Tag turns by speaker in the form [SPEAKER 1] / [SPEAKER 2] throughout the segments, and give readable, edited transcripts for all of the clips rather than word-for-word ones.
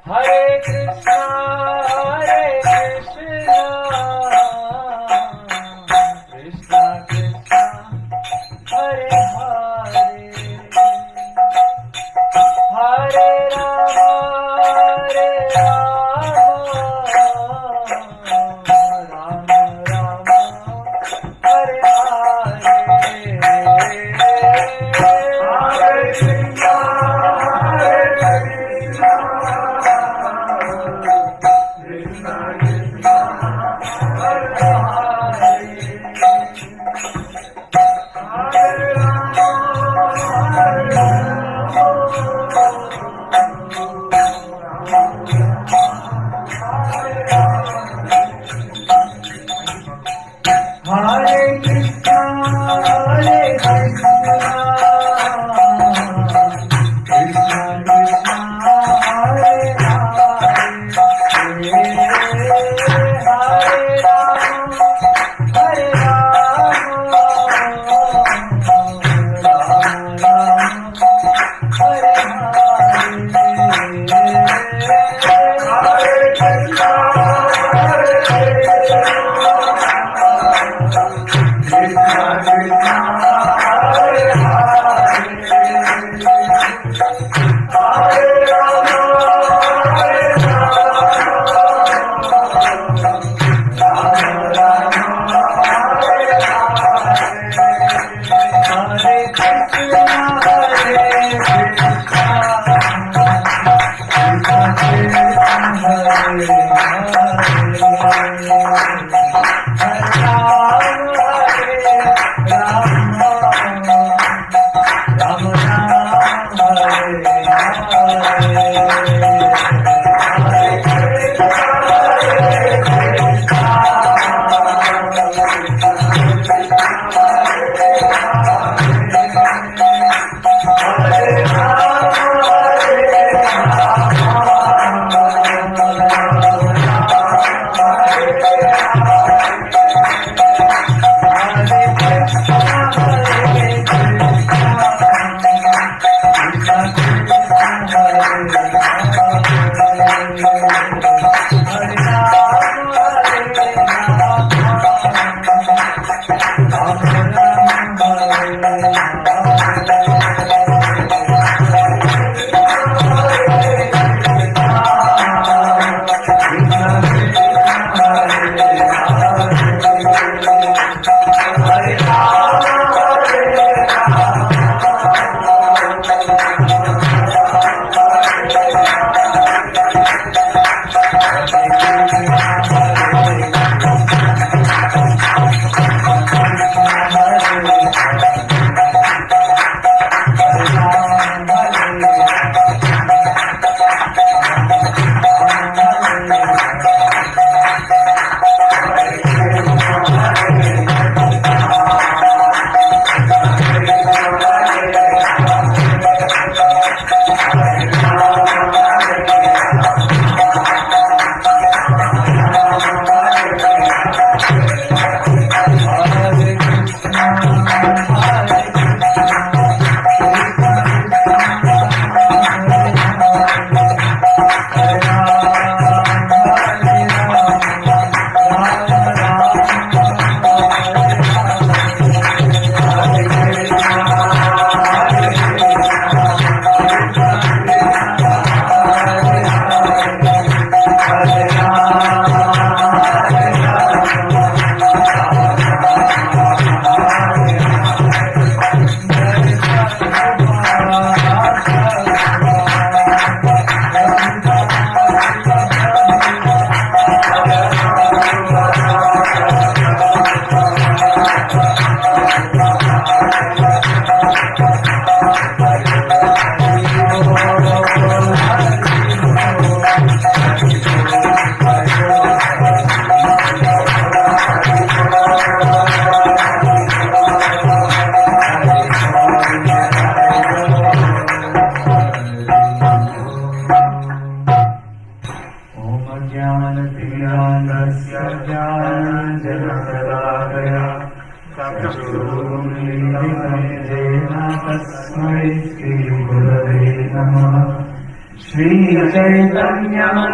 [SPEAKER 1] Hare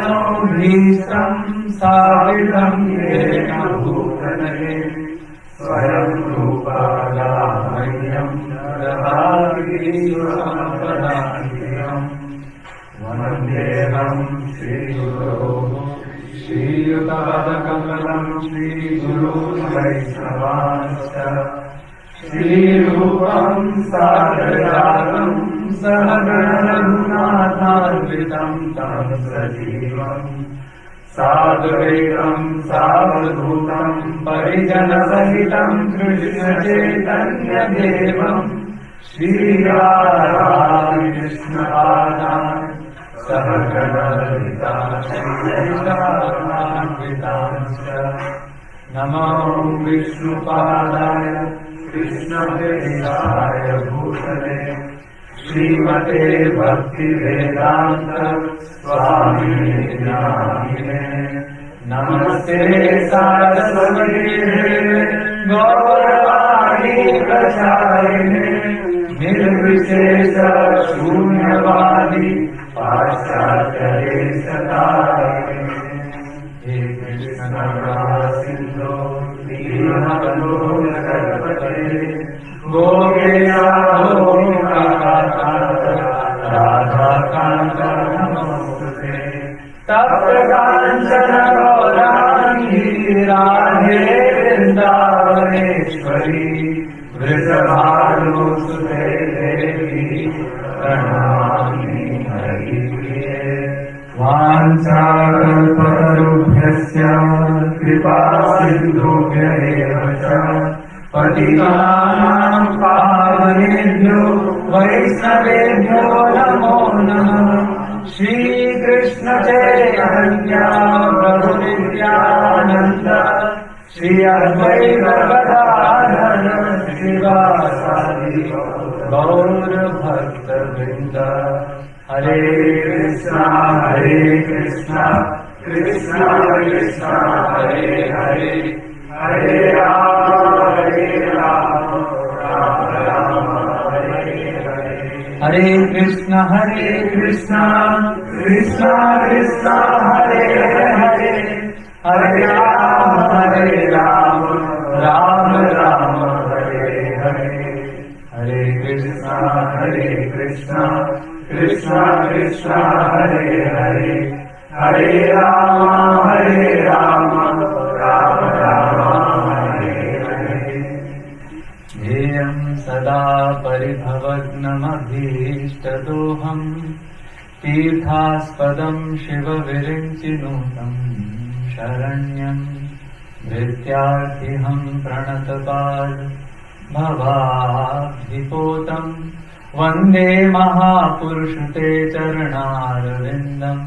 [SPEAKER 1] श्रीचैतन्यमनोभीष्टं स्थापितं येन भूतले स्वयं रूपादामह्यं ददाति स्वपदान्तिकम् वन्देऽहं श्रीगुरोः श्रीयुतपदकमलं श्रीगुरून् वैष्णवांश्च श्रीरूपं साग्रजातं सहगणरघुनाथान्वितं तं सजीवम् साद्वैतं सावधूतं परिजनसहितं कृष्णचैतन्यदेवम् श्रीराधाकृष्णपादान् सहगणललिता श्रीवैष्णवान्वितांश्च नमो विष्णुपादाय कृष्णप्रेष्ठाय भूतले श्रीमते भक्तिवेदान्त स्वामिने नामिने नमस्ते सारस्वते गौरवाणी प्रचारिणे निर्विशेष शून्यवादी पाश्चात्य सतारिणे हे कृष्ण करुणा सिंधो दीनबंधो जगत्पते गोपेया राधाकान्त नमोस्तुते तप्त काञ्चन गौराङ्गी राधे वृन्दावनेश्वरी वृषभानुसुते देवी प्रणमामि हरिप्रिये वाञ्छाकल्पतरुभ्यश्च कृपा सिन्धुभ्य एव च पतितानां पावनेभ्यो वैष्णवेभ्यो नमो नमः श्रीकृष्ण चैतन्य प्रभु नित्यानन्द श्री अद्वैत गदाधर श्रीवासादि गौर भक्तवृन्द हरे कृष्णा कृष्ण कृष्ण हरे हरे हरे राम राम राम हरे हरे हरे कृष्ण कृष्ण कृष्ण हरे हरे हरे राम राम राम हरे हरे हरे कृष्ण कृष्ण कृष्ण हरे हरे हरे राम राम राम हरे हरे ध्येयं सदा परिभवग्नमभीष्टदोहम् तीर्थास्पदं शिवविरिञ्चिनुतं शरण्यं भृत्यार्थिहं प्रणतपाद भवाब्धिपोतं वन्दे महापुरुषते चरणारविन्दम्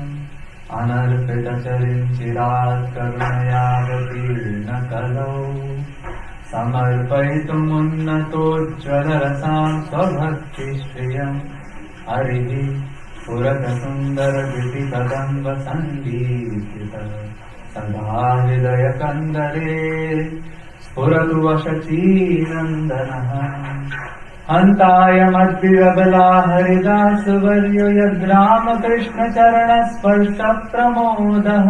[SPEAKER 1] अनर्पितचरिञ्चिरात् करुणयावतीर्न कलौ समर्पयितुमुन्नतोज्ज्वलरसां स्वभक्तिश्रियम् हरिः पुरतसुन्दरविधिकदम्बसङ्गीतित सदा हृदयकन्दरे स्फुरतु वशचीनन्दनः हन्तायमद्विरबला हरिदासवर्यो यद्रामकृष्णचरणस्पर्शप्रमोदः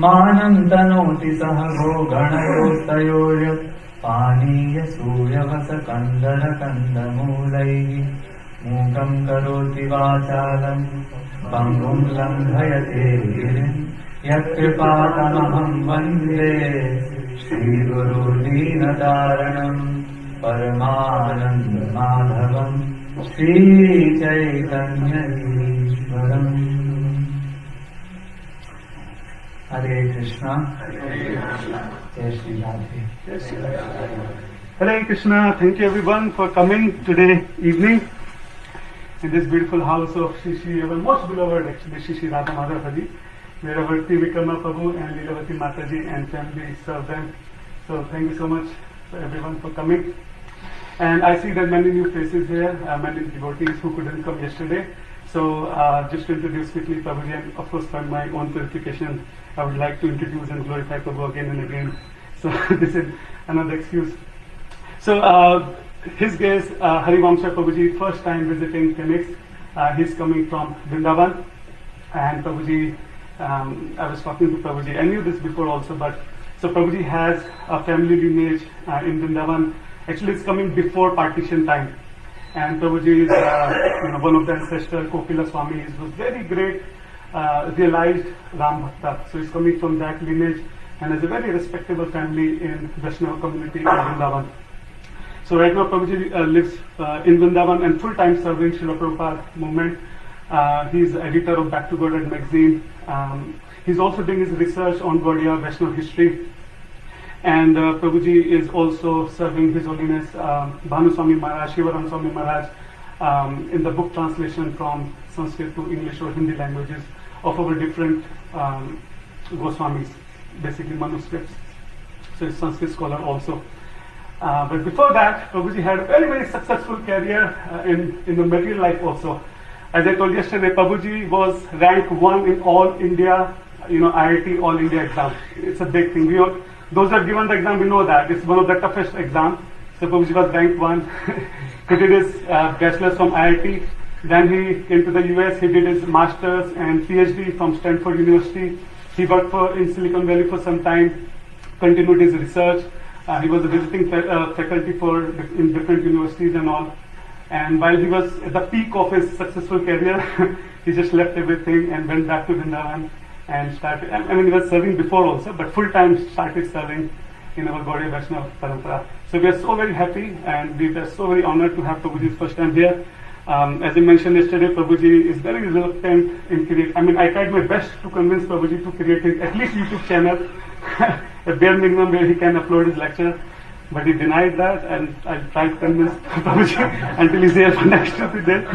[SPEAKER 1] मानं तनोति सह गो गणयोस्तयोर्य पानीयसूयवसकन्दरकन्दमूलैः मूकं करोति वाचालं पङ्गुं लङ्घयते गिरिं यत्कृपातमहं वन्दे श्रीगुरुदीनतारणम् परमानन्दमाधवं श्रीचैतन्यईश्वरम् हरे कृष्णा जय Shri Radhe
[SPEAKER 2] Hare Krishna, thank you everyone for coming today evening in this beautiful house of Shri our most beloved actually Shri Radha Madhavaji, where our Trivikrama Prabhu and Lilavati Mataji and family serve them. So thank you so much for everyone for coming. And I see that many new faces here, many devotees who couldn't come yesterday. So just to introduce quickly Prabhuji, and of course for my own purification, I would like to introduce and glorify Prabhu again and again. So this is another excuse. So his guest, Harivamsa Prabhuji, first time visiting Phoenix. He's coming from Vrindavan. And Prabhuji, I was talking to Prabhuji. I knew this before also, but so Prabhuji has a family lineage in Vrindavan. Actually, it's coming before partition time. And Prabhuji is one of the ancestors, Kokila Swami, was very great, realized Ram Bhakta. So he's coming from that lineage and has a very respectable family in Vaishnava community in Vrindavan. So right now Prabhuji lives in Vrindavan and full-time serving Srila Prabhupada movement. He's editor of Back to Gaudiya magazine. He's also doing his research on Gaudiya Vaishnava history. And Prabhuji is also serving His Holiness Bhanu Swami Maharaj, Shivaram Swami Maharaj in the book translation from Sanskrit to English or Hindi languages of our different Goswamis, basically manuscripts. So he's a Sanskrit scholar also. But before that, Prabhuji had a very, very successful career in the material life also. As I told yesterday, Prabhuji was ranked 1 in all India, IIT All India exam. It's a big thing. Those who have given the exam, we know that it's one of the toughest exams. So Prabhuji was ranked 1. He did his bachelor's from IIT. Then he came to the US. He did his master's and Ph.D. from Stanford University. He worked in Silicon Valley for some time, continued his research. He was a visiting faculty in different universities and all. And while he was at the peak of his successful career, he just left everything and went back to Vrindavan and started. I mean, he was serving before also, but full time started serving in our Gaudiya Vaishnava parampara. So we are so very happy and we are so very honored to have Prabhuji's first time here. As I mentioned yesterday, Prabhuji is very reluctant in creating. I mean, I tried my best to convince Prabhuji to create his at least YouTube channel, a bare minimum where he can upload his lecture. But he denied that, and I tried to convince Prabhuji until he's here for next 2 days.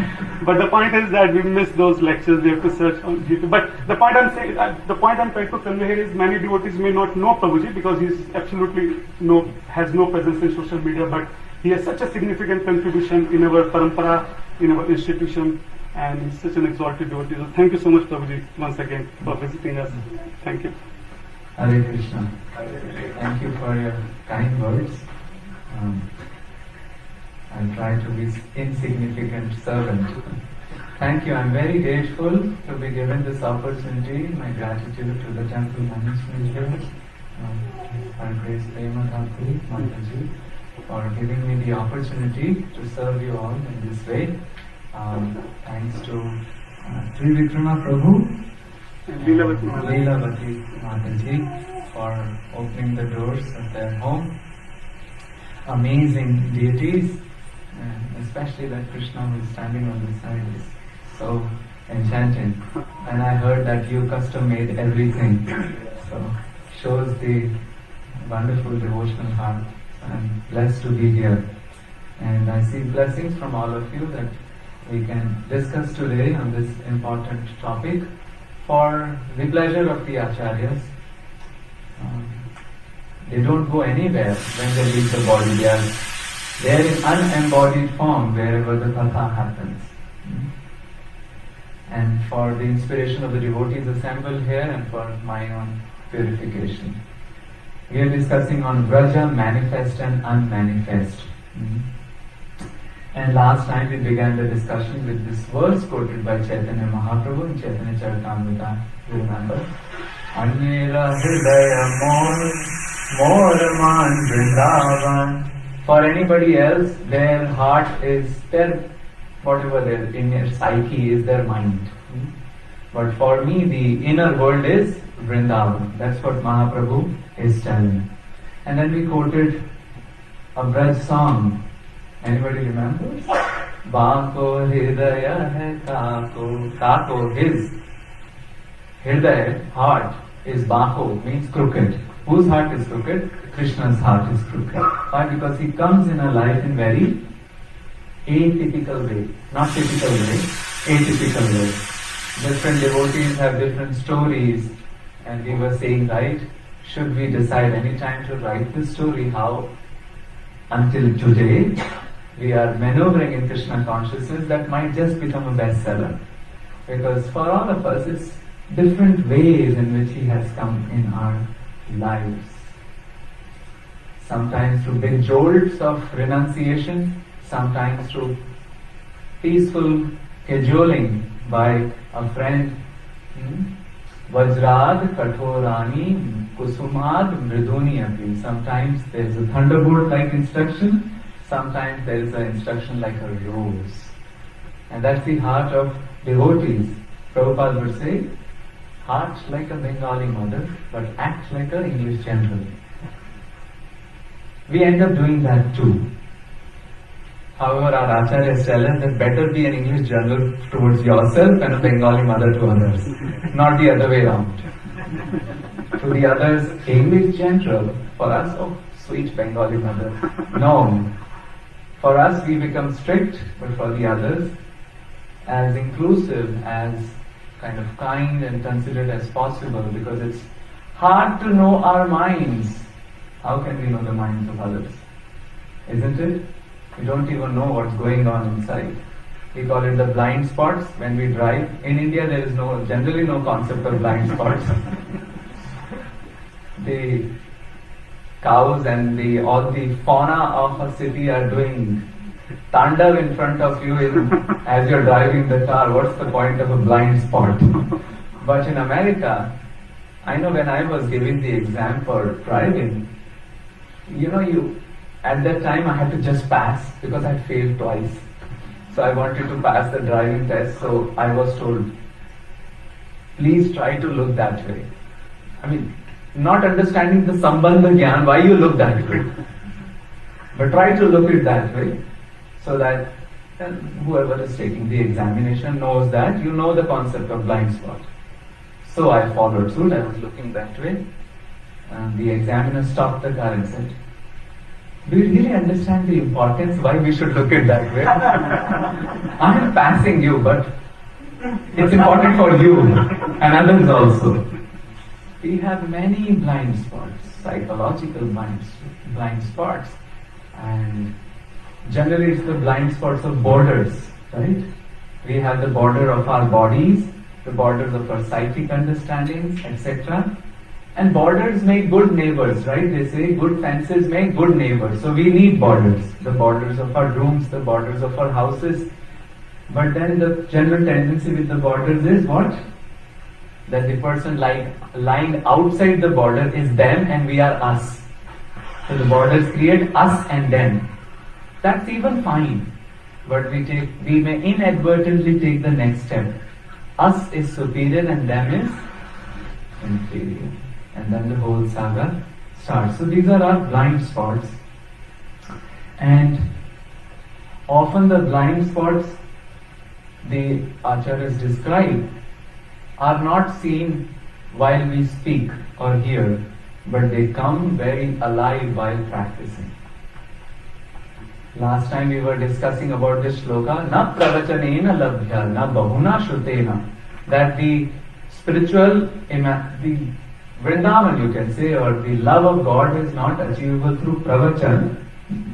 [SPEAKER 2] But the point is that we miss those lectures. We have to search on YouTube. But the point I'm saying, the point I'm trying to convey here is many devotees may not know Prabhuji because he's absolutely has no presence in social media. But he has such a significant contribution in our parampara, in our institution, and he's such an exalted devotee. So thank you so much, Prabhuji, once again for visiting us. Thank you.
[SPEAKER 1] Hare Krishna. Thank you for your kind words. I'll try to be insignificant servant. Thank you. I'm very grateful to be given this opportunity. My gratitude to the temple management here, our Grace Prema Bhakti Mataji, for giving me the opportunity to serve you all in this way. Thanks to Trivikrama Prabhu and Lilavati Mataji for opening the doors of their home. Amazing deities, especially that Krishna who is standing on the side is so enchanting. And I heard that you custom made everything, so shows the wonderful devotional heart. I'm blessed to be here, and I see blessings from all of you that we can discuss today on this important topic for the pleasure of the acharyas. They don't go anywhere when they leave the body. They are in unembodied form wherever the katha happens. And for the inspiration of the devotees assembled here and for my own purification. We are discussing on Vraja-manifest and unmanifest. And last time we began the discussion with this verse quoted by Chaitanya Mahaprabhu in Chaitanya Charitamrita. You remember? Anyera hridaya more man Vrindavan. For anybody else, their heart is their, whatever their inner psyche is, their mind. But for me, the inner world is Vrindavan. That's what Mahaprabhu is telling. And then we quoted a Braj song. Anybody remembers? Bako hridaya hai kako, his hridaya, heart, is bako, means crooked. Whose heart is crooked? Krishna's heart is crooked. Why? Because he comes in a life in very atypical way. Not typical way, atypical way. Different devotees have different stories, and we were saying, right, should we decide any time to write this story? How? Until today, we are maneuvering in Krishna consciousness that might just become a bestseller. Because for all of us, it's different ways in which he has come in our lives. Sometimes through big jolts of renunciation, sometimes through peaceful cajoling by a friend. Vajrad kathorani kusumad mriduni api. Sometimes there is a thunderbolt-like instruction, sometimes there is an instruction like a rose. And that's the heart of devotees. Prabhupada would say, heart like a Bengali mother, but act like an English general. We end up doing that too. However, our acharyas tell us that better be an English general towards yourself and a Bengali mother to others, not the other way around. To the others, English general, for us, oh, sweet Bengali mother. No. For us, we become strict, but for the others, as inclusive, as kind of kind and considerate as possible, because it's hard to know our minds. How can we know the minds of others? Isn't it? We don't even know what's going on inside. We call it the blind spots when we drive. In India, there is generally no concept of blind spots. cows and all the fauna of a city are doing tandav in front of you as you're driving the car, what's the point of a blind spot? But in America, I know when I was giving the exam for driving, at that time I had to just pass because I failed twice. So I wanted to pass the driving test, so I was told, please try to look that way. I mean, not understanding the Sambandha Gyan, why you look that way. But try to look it that way, so that whoever is taking the examination knows that you know the concept of blind spot. So I followed suit, I was looking that way, and the examiner stopped the car and said, do you really understand the importance why we should look it that way? I am passing you, but it's important for you and others also. We have many blind spots, psychological blind spots, and generally it's the blind spots of borders, right? We have the border of our bodies, the borders of our psychic understandings, etc. And borders make good neighbors, right? They say good fences make good neighbors. So we need borders. The borders of our rooms, the borders of our houses. But then the general tendency with the borders is what? That the person lying outside the border is them and we are us. So the borders create us and them. That's even fine. But we may inadvertently take the next step. Us is superior and them is inferior. And then the whole saga starts. So these are our blind spots. And often the blind spots the acharyas describe are not seen while we speak or hear, but they come very alive while practicing. Last time we were discussing about this shloka, na pravachanena labhya, na bahuna shrutena, that the spiritual, the Vrindavan you can say, or the love of God is not achievable through pravachan.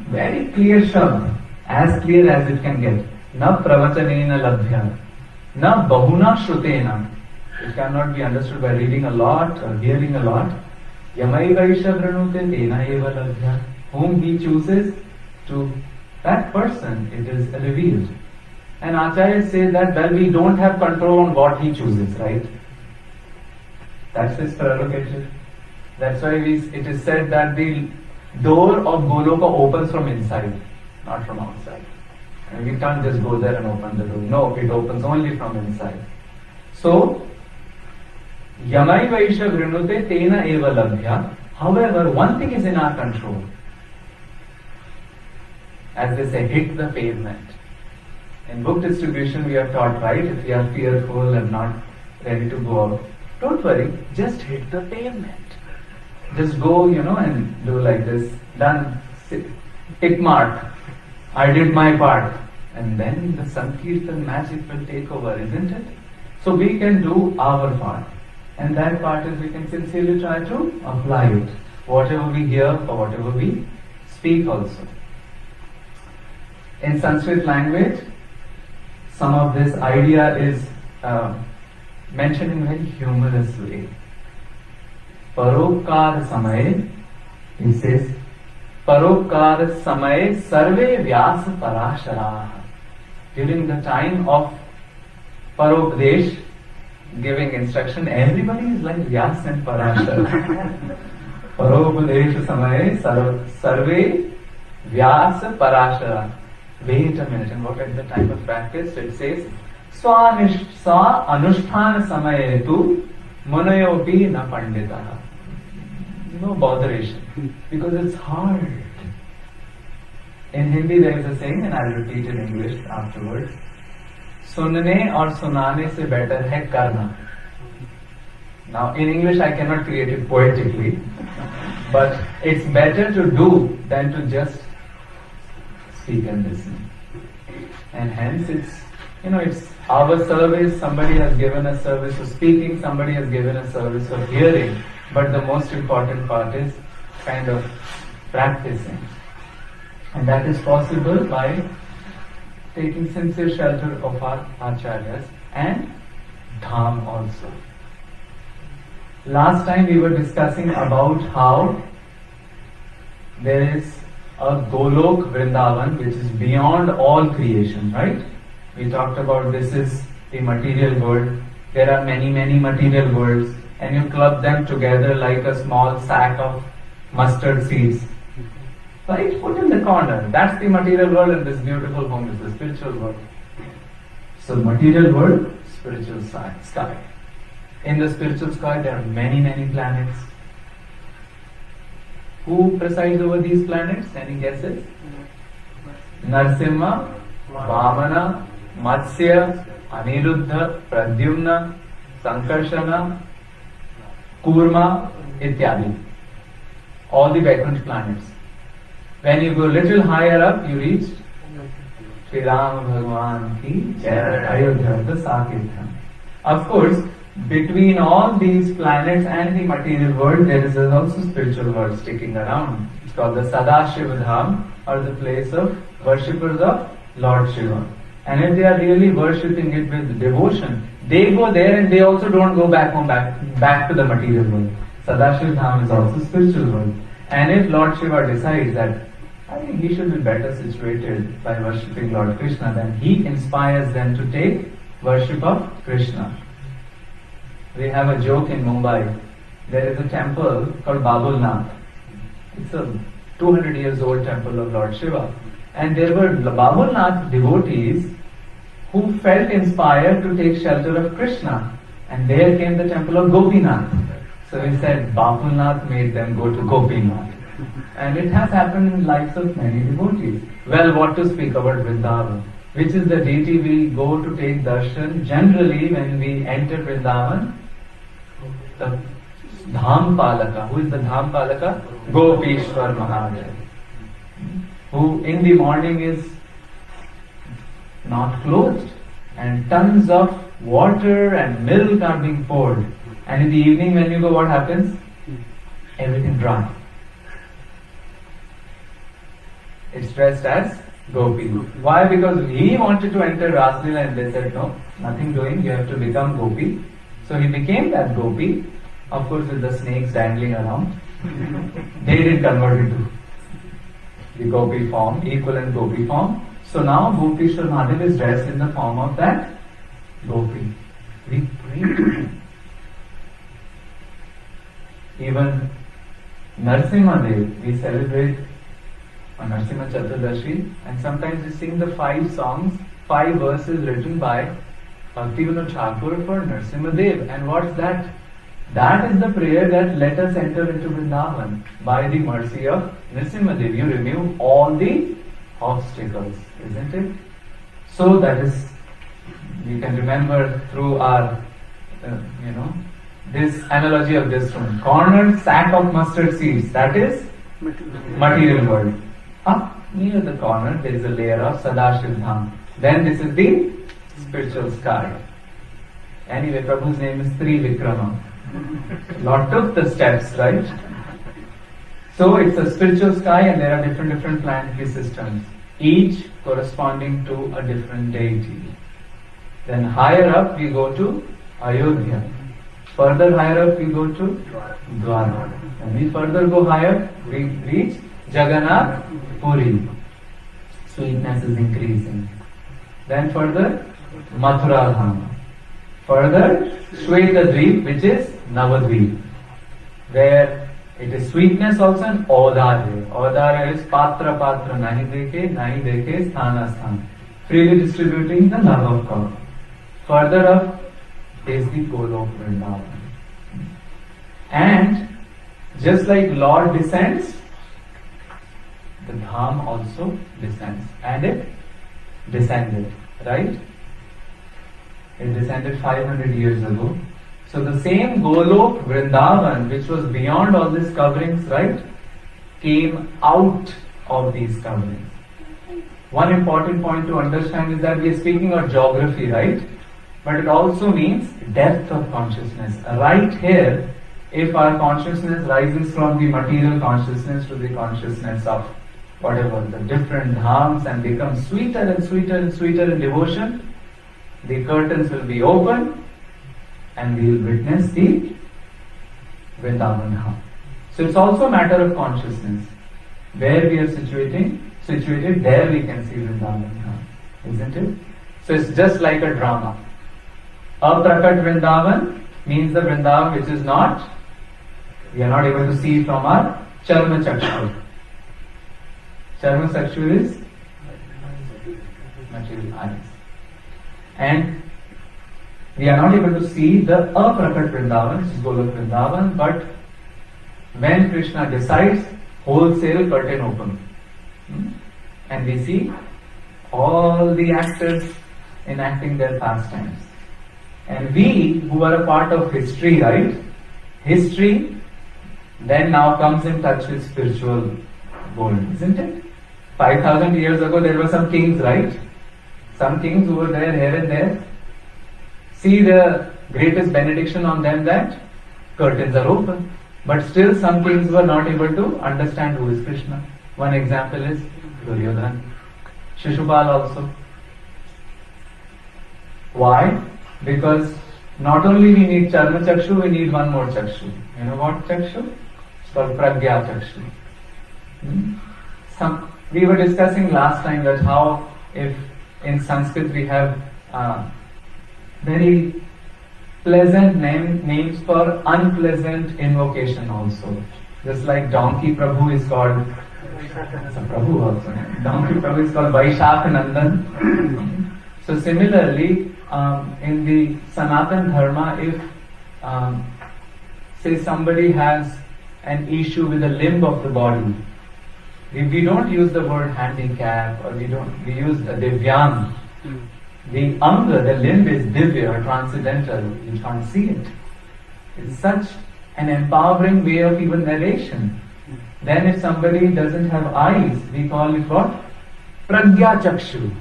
[SPEAKER 1] Very clear shabd, as clear as it can get. Na pravachanena labhya, na bahuna shrutena. It cannot be understood by reading a lot or hearing a lot. Yamai vaisha vranute tena eva labhya. Whom he chooses, to that person it is revealed. And acharyas say that, well, we don't have control on what he chooses, right? That's his prerogative. That's why it is said that the door of Goloka opens from inside, not from outside. And we can't just go there and open the door. No, it opens only from inside. So, Yamai Vaisha Vrinute Tena Eva Labhya. However, one thing is in our control. As they say, hit the pavement. In book distribution we are taught, right, if we are fearful and not ready to go out, don't worry, just hit the pavement. Just go, and do like this. Done. Tick mark. I did my part. And then the Sankirtan magic will take over, isn't it? So we can do our part. And that part is we can sincerely try to apply it. Whatever we hear or whatever we speak also. In Sanskrit language, some of this idea is mentioned in a very humorous way. Parokar samaye, he says, Parokar samaye sarve vyasa parasharaha. During the time of Parokdesh, giving instruction, everybody is like Vyas and Parashara. Parokdesh samaye sarve vyasa parashara. Wait a minute, and what at the time of practice it says, Swa anushthan samaye tu munayopi na panditaha. No botheration, because it's hard. In Hindi there is a saying, and I'll repeat in English afterwards. Sunne or sunane se better hai karna. Now in English I cannot create it poetically, but it's better to do than to just speak and listen. And hence it's our service. Somebody has given a service of speaking, somebody has given a service of hearing, but the most important part is kind of practicing. And that is possible by taking sincere shelter of our acharyas and dham also. Last time we were discussing about how there is a Golok Vrindavan which is beyond all creation, right? We talked about this is the material world. There are many material worlds, and you club them together like a small sack of mustard seeds. Right? Put in the corner. That's the material world, and this beautiful home is the spiritual world. So material world, spiritual sky. In the spiritual sky there are many planets. Who presides over these planets? Any guesses? Narsimha, Vamana, Matsya, Aniruddha, Pradyumna, Sankarshana, Kurma, ityadi. All the Vaikuntha planets. When you go little higher up, you reach Shri Ram Bhagwan ki Jai, Ayodhya, the Sankirtan. Of course, between all these planets and the material world, there is also spiritual world sticking around. It's called the Sadashiva Dham, or the place of worshippers of Lord Shiva. And if they are really worshipping it with devotion, they go there and they also don't go back to the material world. Sadashiva Dham is also spiritual world. And if Lord Shiva decides that I think he should be better situated by worshipping Lord Krishna, then he inspires them to take worship of Krishna. We have a joke in Mumbai. There is a temple called Babulnath. It's a 200 years old temple of Lord Shiva. And there were Babulnath devotees who felt inspired to take shelter of Krishna. And there came the temple of Gopinath. So we said Babulnath made them go to Gopinath. And it has happened in lives of many devotees. Well, what to speak about Vrindavan? Which is the deity we go to take darshan generally when we enter Vrindavan? The Dham Palaka. Who is the Dham Palaka? Gopishwar Maharaj. Who in the morning is not clothed, and tons of water and milk are being poured. And in the evening when you go, what happens? Everything dry. It's dressed as Gopi. Why? Because he wanted to enter Raslila and they said, no, nothing doing, you have to become Gopi. So he became that Gopi, of course with the snakes dangling around. They didn't convert into the Gopi form, equivalent Gopi form. So now Gopishwar Mahadev is dressed in the form of that Gopi. We pray to him. Even Narsimha Dev, we celebrate on Narsimha Chaturdashi, and sometimes we sing the 5 songs, 5 verses written by Bhakti Thakur for Narsimha Dev. And what's that? That is the prayer that let us enter into Vrindavan. By the mercy of Narsimha Dev, you remove all the obstacles, isn't it? So that is, we can remember through our, this analogy of this one. Cornered sack of mustard seeds, that is material world. Up near the corner there is a layer of Sadashiv Dham. Then this is the spiritual sky. Anyway, Prabhu's name is Trivikrama. Lord took the steps, right? So it's a spiritual sky and there are different planetary systems, each corresponding to a different deity. Then higher up we go to Ayodhya. Further higher up we go to Dwarka. And we further go higher, we reach Jagannath Puri. Sweetness is increasing. Then further, Mathura Dham. Further, Shvetadweep, which is Navadweep, where it is sweetness also and Audharya. Audharya is Patra Patra, Nahi Dekhe, Sthana Sthana. Freely distributing the love of God. Further up is the Golok Vrindavan. And just like Lord descends, the Dham also descends. And it descended, right? It descended 500 years ago. So the same Golok Vrindavan, which was beyond all these coverings, right, came out of these coverings. One important point to understand is that we are speaking of geography, right? But it also means depth of consciousness. Right here, if our consciousness rises from the material consciousness to the consciousness of whatever, the different dhams, and becomes sweeter and sweeter and sweeter in devotion, the curtains will be open and we will witness the Vrindavan Dham. So it's also a matter of consciousness. where we are situated, there we can see Vrindavan now, isn't it? So it's just like a drama. Aprakat Vrindavan means the Vrindavan which is not, we are not able to see from our Charma Chakshu. Charma Chakshu is material eyes. And we are not able to see the Aprakat Vrindavan, which is Golok Vrindavan, but when Krishna decides, wholesale curtain open. And we see all the actors enacting their pastimes. And we, who are a part of history, right? History then now comes in touch with spiritual world, isn't it? 5,000 years ago there were some kings, right? Some kings who were there here and there. See the greatest benediction on them that curtains are open. But still some kings were not able to understand who is Krishna. One example is Duryodhana. Shishupal also. Why? Because not only we need Charma Chakshu, we need one more Chakshu. You know what Chakshu? It's called Pragya Chakshu. We were discussing last time that how if in Sanskrit we have very pleasant names for unpleasant invocation also. Just like Donkey Prabhu is called, it's a Prabhu also. Donkey Prabhu is called Vaishakh Nandan. So similarly, in the Sanatan Dharma, if say somebody has an issue with a limb of the body, we don't use the word handicap, or we use the Divyang. The anga, the limb is divya or transcendental. You can't see it. It's such an empowering way of even narration. Then if somebody doesn't have eyes, we call it what? Pragya Chakshu,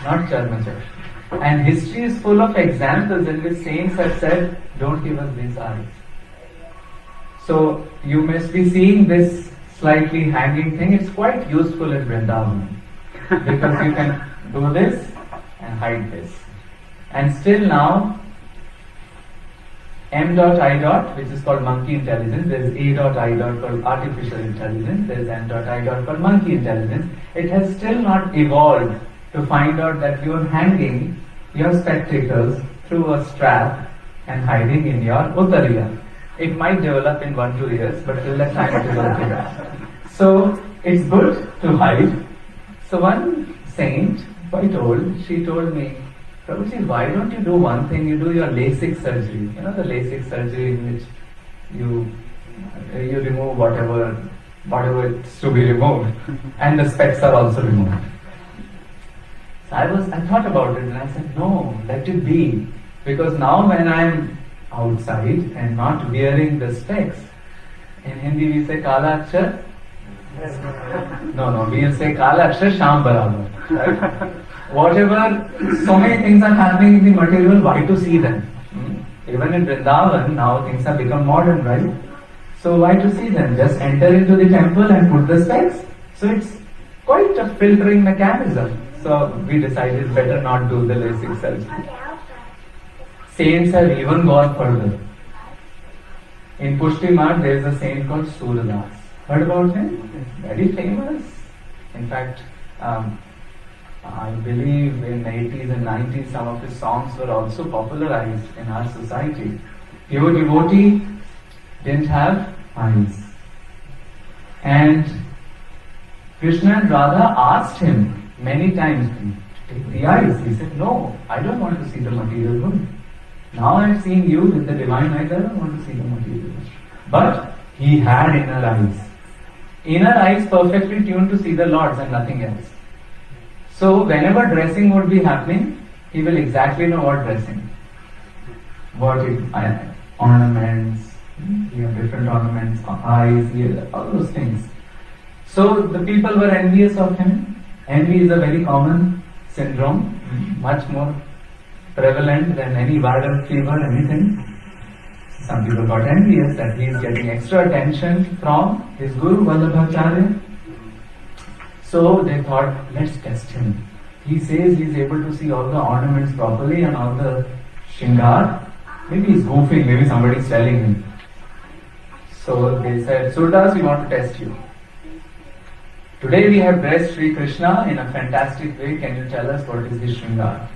[SPEAKER 1] not Charma Chakshu. And history is full of examples in which saints have said, don't give us these eyes. So you must be seeing this slightly hanging thing. It's quite useful in Vrindavan because you can do this and hide this. And still now, M.I. which is called monkey intelligence, there is A.I. called artificial intelligence, there is M.I. called monkey intelligence. It has still not evolved to find out that you are hanging your spectacles through a strap and hiding in your uttariya. It might develop in 1-2 years, but till that time it is okay. So it's good to hide. So one saint, quite old, she told me, Prabhuji, why don't you do one thing? You do your LASIK surgery. You know the LASIK surgery in which you remove whatever is to be removed, and the specs are also removed. So I thought about it and I said, no, let it be. Because now when I'm outside and not wearing the specs, in Hindi we say Kala Akshar. No, we'll say Kala Akshar Sham Barabar. Right? Whatever, so many things are happening in the material, why to see them? Even in Vrindavan, now things have become modern, right? So why to see them? Just enter into the temple and put the specs. So it's quite a filtering mechanism. So we decided better not do the LASIK surgery. Saints have even gone further. In Pushtimar, there is a saint called Surdas. Heard about him? Very famous. In fact, I believe in the 80s and 90s, some of his songs were also popularized in our society. Pure devotee didn't have eyes. And Krishna and Radha asked him many times, take the eyes. He said, no, I don't want to see the material world. Now I am seeing you with the divine eyes, I don't want to see the material world. But he had inner eyes. Inner eyes perfectly tuned to see the Lords and nothing else. So whenever dressing would be happening, he will exactly know what dressing. What ornaments, you have different ornaments, eyes, ears, all those things. So the people were envious of him. Envy is a very common syndrome, much more prevalent than any viral fever, anything. Some people got envious that he is getting extra attention from his Guru Vallabhacharya. So they thought, let's test him. He says he's able to see all the ornaments properly and all the shingar. Maybe he's goofing, maybe somebody's telling him. So they said, Surdas, we want to test you. Today we have dressed Sri Krishna in a fantastic way. Can you tell us what is his Shringar?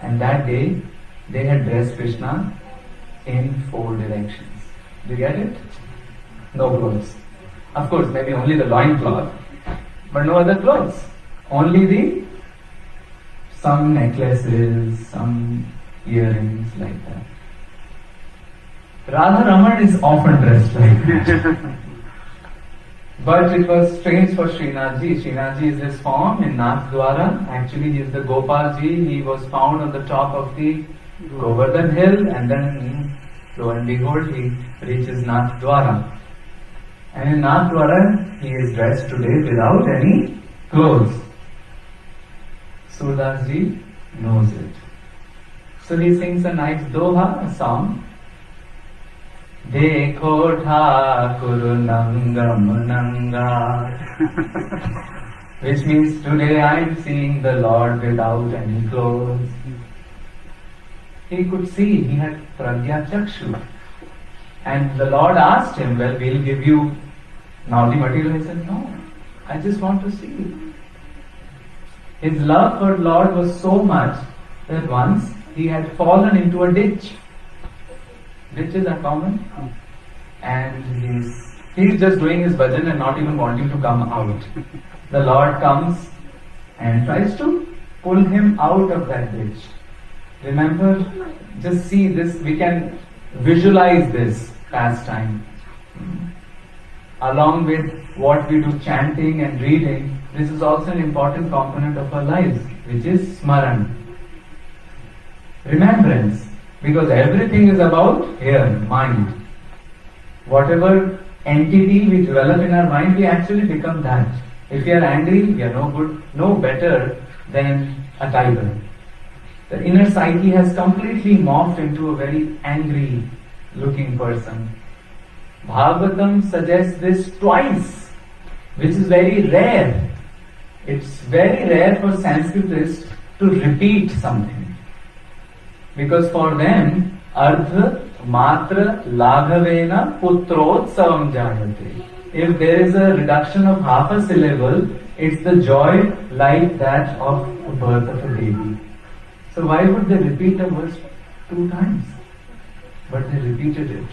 [SPEAKER 1] And that day they had dressed Krishna in 4 directions. Do you get it? No clothes. Of course, maybe only the loincloth, but no other clothes. Only some necklaces, some earrings like that. Radha Raman is often dressed like that. But it was strange for Srinathji. Srinathji is his form in Nathdwara. Actually, he is the Gopalji. He was found on the top of the Govardhan hill, and then, lo and behold, he reaches Nathdwara. And in Nathdwara, he is dressed today without any clothes. Surdas ji knows it. So he sings a nice doha, a song. Dekho Thakur Nangam Nanga, which means today I am seeing the Lord without any clothes. He could see, he had Pragya Chakshu. And the Lord asked him, well, we'll give you now the material. He said, no, I just want to see. His love for Lord was so much that once he had fallen into a ditch. Ditches are common. And he's just doing his bhajan and not even wanting to come out. The Lord comes and tries to pull him out of that ditch. Remember, just see this, we can visualize this pastime. Along with what we do chanting and reading, this is also an important component of our lives, which is smaran. Remembrance. Because everything is about here, mind. Whatever entity we develop in our mind, we actually become that. If we are angry, we are no good, no better than a tiger. The inner psyche has completely morphed into a very angry looking person. Bhagavatam suggests this twice, which is very rare. It's very rare for Sanskritists to repeat something. Because for them, Ardha Matra Laghavena Putrotsavam Jayate. If there is a reduction of half a syllable, it's the joy like that of the birth of a baby. So why would they repeat a verse 2 times? But they repeated it.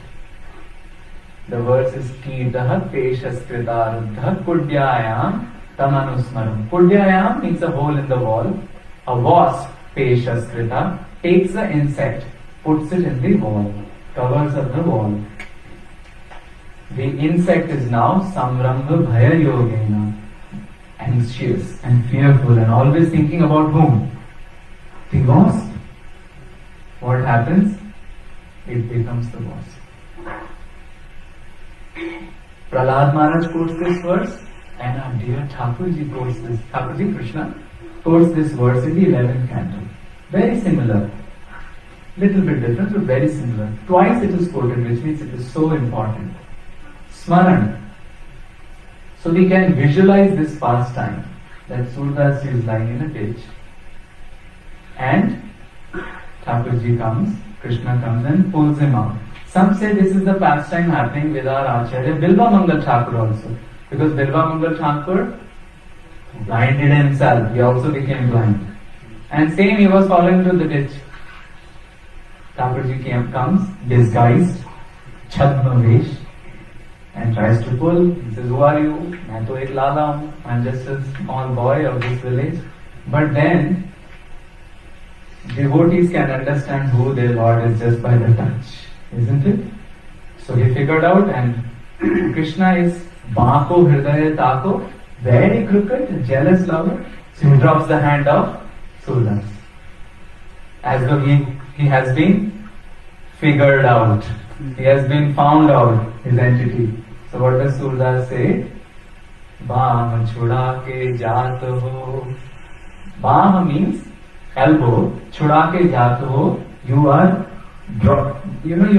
[SPEAKER 1] The verse is Kidaha Peshaskritaruddha Kudyayam Tamanusmaram. Kudyayam means a hole in the wall. A wasp, Peshaskrita, takes the insect, puts it in the wall, covers up the wall. The insect is now Samrambha Bhaya Yogena, anxious and fearful and always thinking about whom? The wasp. What happens? It becomes the wasp. Prahlad Maharaj quotes this verse, and our dear Thakurji quotes this, Thakurji Krishna quotes this verse in the 11th canto. Very similar. Little bit different, but very similar. Twice it is quoted, which means it is so important. Smaran. So we can visualize this pastime that Surdas is lying in a ditch, and Thakurji comes, Krishna comes and pulls him out. Some say this is the pastime happening with our Acharya Bilva Mangal Thakur also. Because Bilva Mangal Thakur blinded himself, he also became blind. And same, he was falling into the ditch. Thakurji comes, disguised, Chadma Vesh, and tries to pull. He says, who are you? Main to ek lala hu. I'm just a small boy of this village. But then, devotees can understand who their Lord is just by the touch. Isn't it? So he figured out, and Krishna is Bhako Hridaya Tako, very crooked, jealous lover. So he drops the hand of Surdas. As though he has been figured out. He has been found out, his entity. So what does Surdas say? Baam chuda ke jaat ho. Baam means elbow. Chuda ke jaat ho. You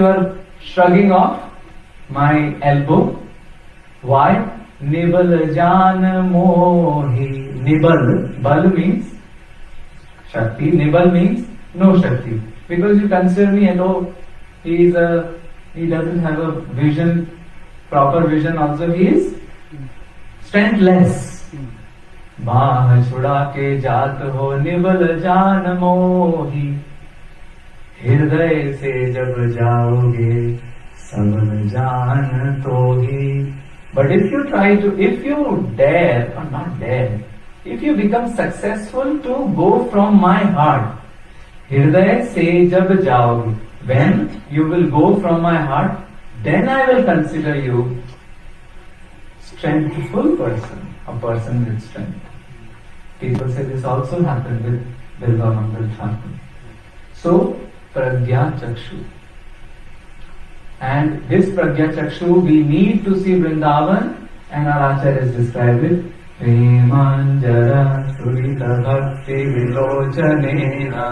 [SPEAKER 1] are shrugging off my elbow. Why? Nibal jan mohi. Nibal. Bal means Shakti. Nibal means no Shakti. Because you consider me and he doesn't have a vision, proper vision also. He is strengthless. बाह छुड़ा के जात हो nibble जान मोही, हृदय से जब जाओगे सबल जान तो ही. But if you dare or not dare, if you become successful to go from my heart, hृदय से जब जाओगे, when you will go from my heart, then I will consider you strengthful person, a person with strength. People say this also happened with Bilva Mangal Thakur. So, Pragya Chakshu. And this Pragya Chakshu, we need to see Vrindavan, and our Acharya has described it. Premanjara Surita Bhakti Vilochanena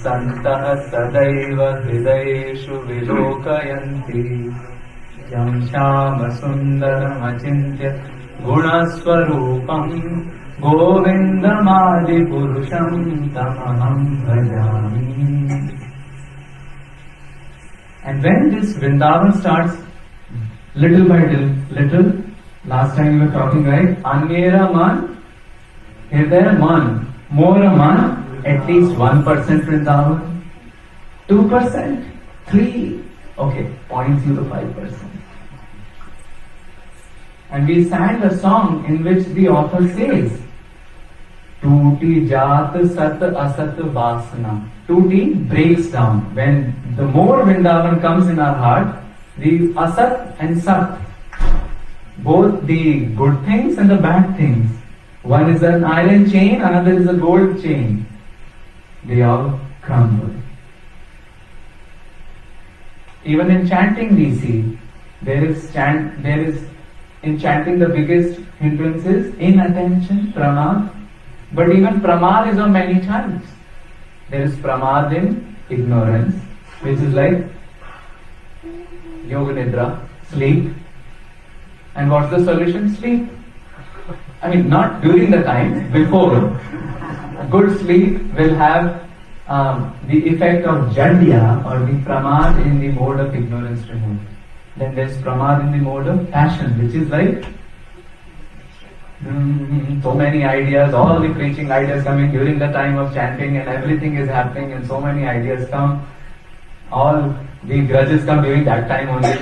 [SPEAKER 1] Santah Sadaiva Hridayeshu Vilokayanti Yam Shama Sundaram Achintya Gunaswarupam Govindamadi Purusham Tamaham Bhajami. And when this Vrindavan starts little by little, last time we were talking, right? Angera man, Hridaya man, more a man, at least 1% Vrindavan, 2%, 3%, okay, 0.05%. And we sang a song in which the author says, Tuti jat sat asat vasana. Tuti breaks down. When the more Vrindavan comes in our heart, the asat and sat, both the good things and the bad things. One is an iron chain, another is a gold chain. They all crumble. Even in chanting we see, in chanting the biggest hindrance is inattention, pramad. But even pramad is of many types. There is pramad in ignorance, which is like yoga nidra, sleep. And what's the solution? Sleep. I mean, not during the time, before. Good sleep will have the effect of jadya or the pramad in the mode of ignorance removed. Then there's pramad in the mode of passion, which is like so many ideas, all the preaching ideas coming during the time of chanting and everything is happening and so many ideas come. All the grudges come during that time only.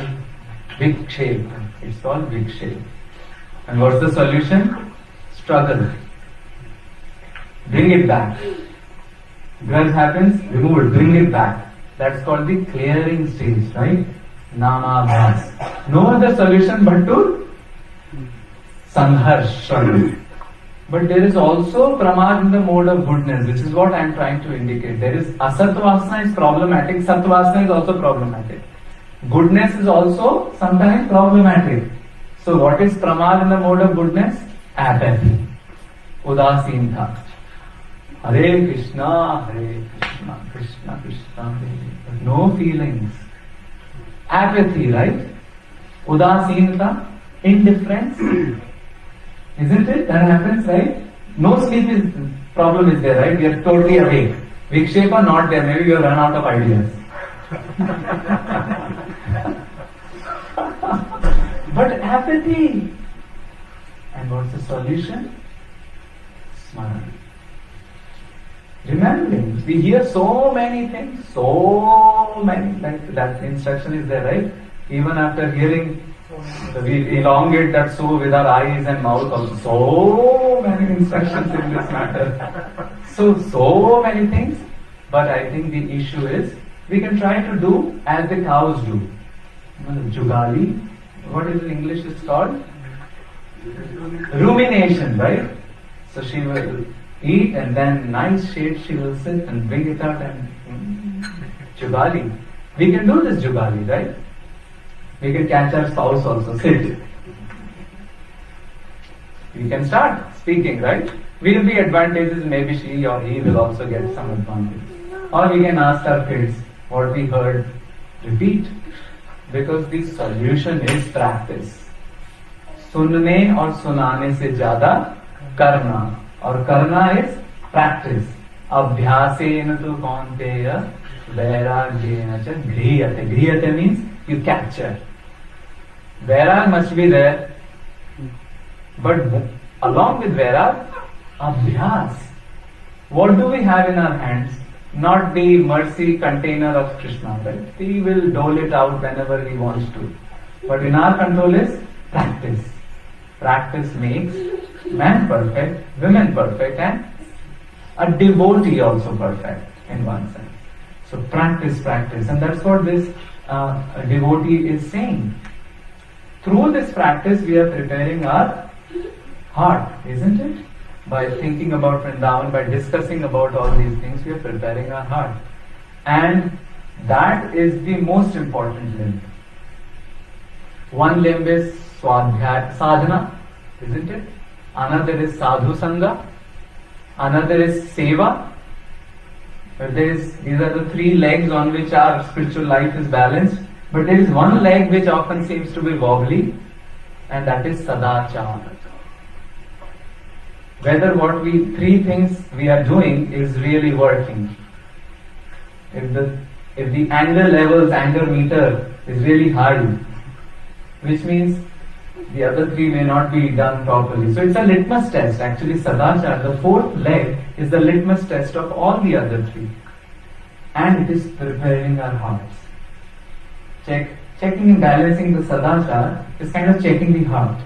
[SPEAKER 1] Vikshep. It's called Vikshep. And what's the solution? Struggle. Bring it back. Grudge happens, remove it, bring it back. That's called the clearing stage, right? Namabhas. No other solution but to Sangharsh. But there is also pramad in the mode of goodness, which is what I am trying to indicate. There is asatvasana is problematic, satvasana is also problematic. Goodness is also sometimes problematic. So what is pramad in the mode of goodness? Apathy. Udasinta. Hare Krishna, Krishna Krishna, Hare. No feelings. Apathy, right? Udasinta, indifference. Isn't it? That happens, right? No sleep problem is there, right? We are totally awake. Vikshepa not there. Maybe you have run out of ideas. But apathy. And what's the solution? Smarana. Remembering. We hear so many things, like that instruction is there, right? Even after hearing, we elongate that so with our eyes and mouth also. So many instructions in this matter. So many things. But I think the issue is, we can try to do as the cows do. Jugali. What is in English it's called? Rumination, right? So she will eat and then nice shade she will sit and bring it out and Jugali. We can do this Jugali, right? We can catch our spouse also, sit. We can start speaking, right? Will be advantages, maybe she or he will also get some advantage. Or we can ask our kids what we heard, repeat. Because the solution is practice. सुनने और सुनाने से ज्यादा करना, और करना is practice. अभ्यासेन तु कौन्तेय वैराग्येन च गृह्यते. गृह्यते means you capture. Vairag must be there, but along with vairag, Abhyas. What do we have in our hands? Not the mercy container of Krishna, right? He will dole it out whenever he wants to. But in our control is practice. Practice makes man perfect, women perfect, and a devotee also perfect in one sense. So practice, practice, and that's what this devotee is saying. Through this practice, we are preparing our heart, isn't it? By thinking about Vrindavan, by discussing about all these things, we are preparing our heart. And that is the most important limb. One limb is Swadhyaya sadhana, isn't it? Another is Sadhu Sangha. Another is Seva. These are the three legs on which our spiritual life is balanced. But there is one leg which often seems to be wobbly, and that is Sadachara. Whether three things we are doing is really working. If the anger levels, anger meter is really high, which means the other three may not be done properly. So it's a litmus test. Actually, Sadachara, the fourth leg, is the litmus test of all the other three. And it is preparing our hearts. Checking and balancing the Sadachara is kind of checking the heart.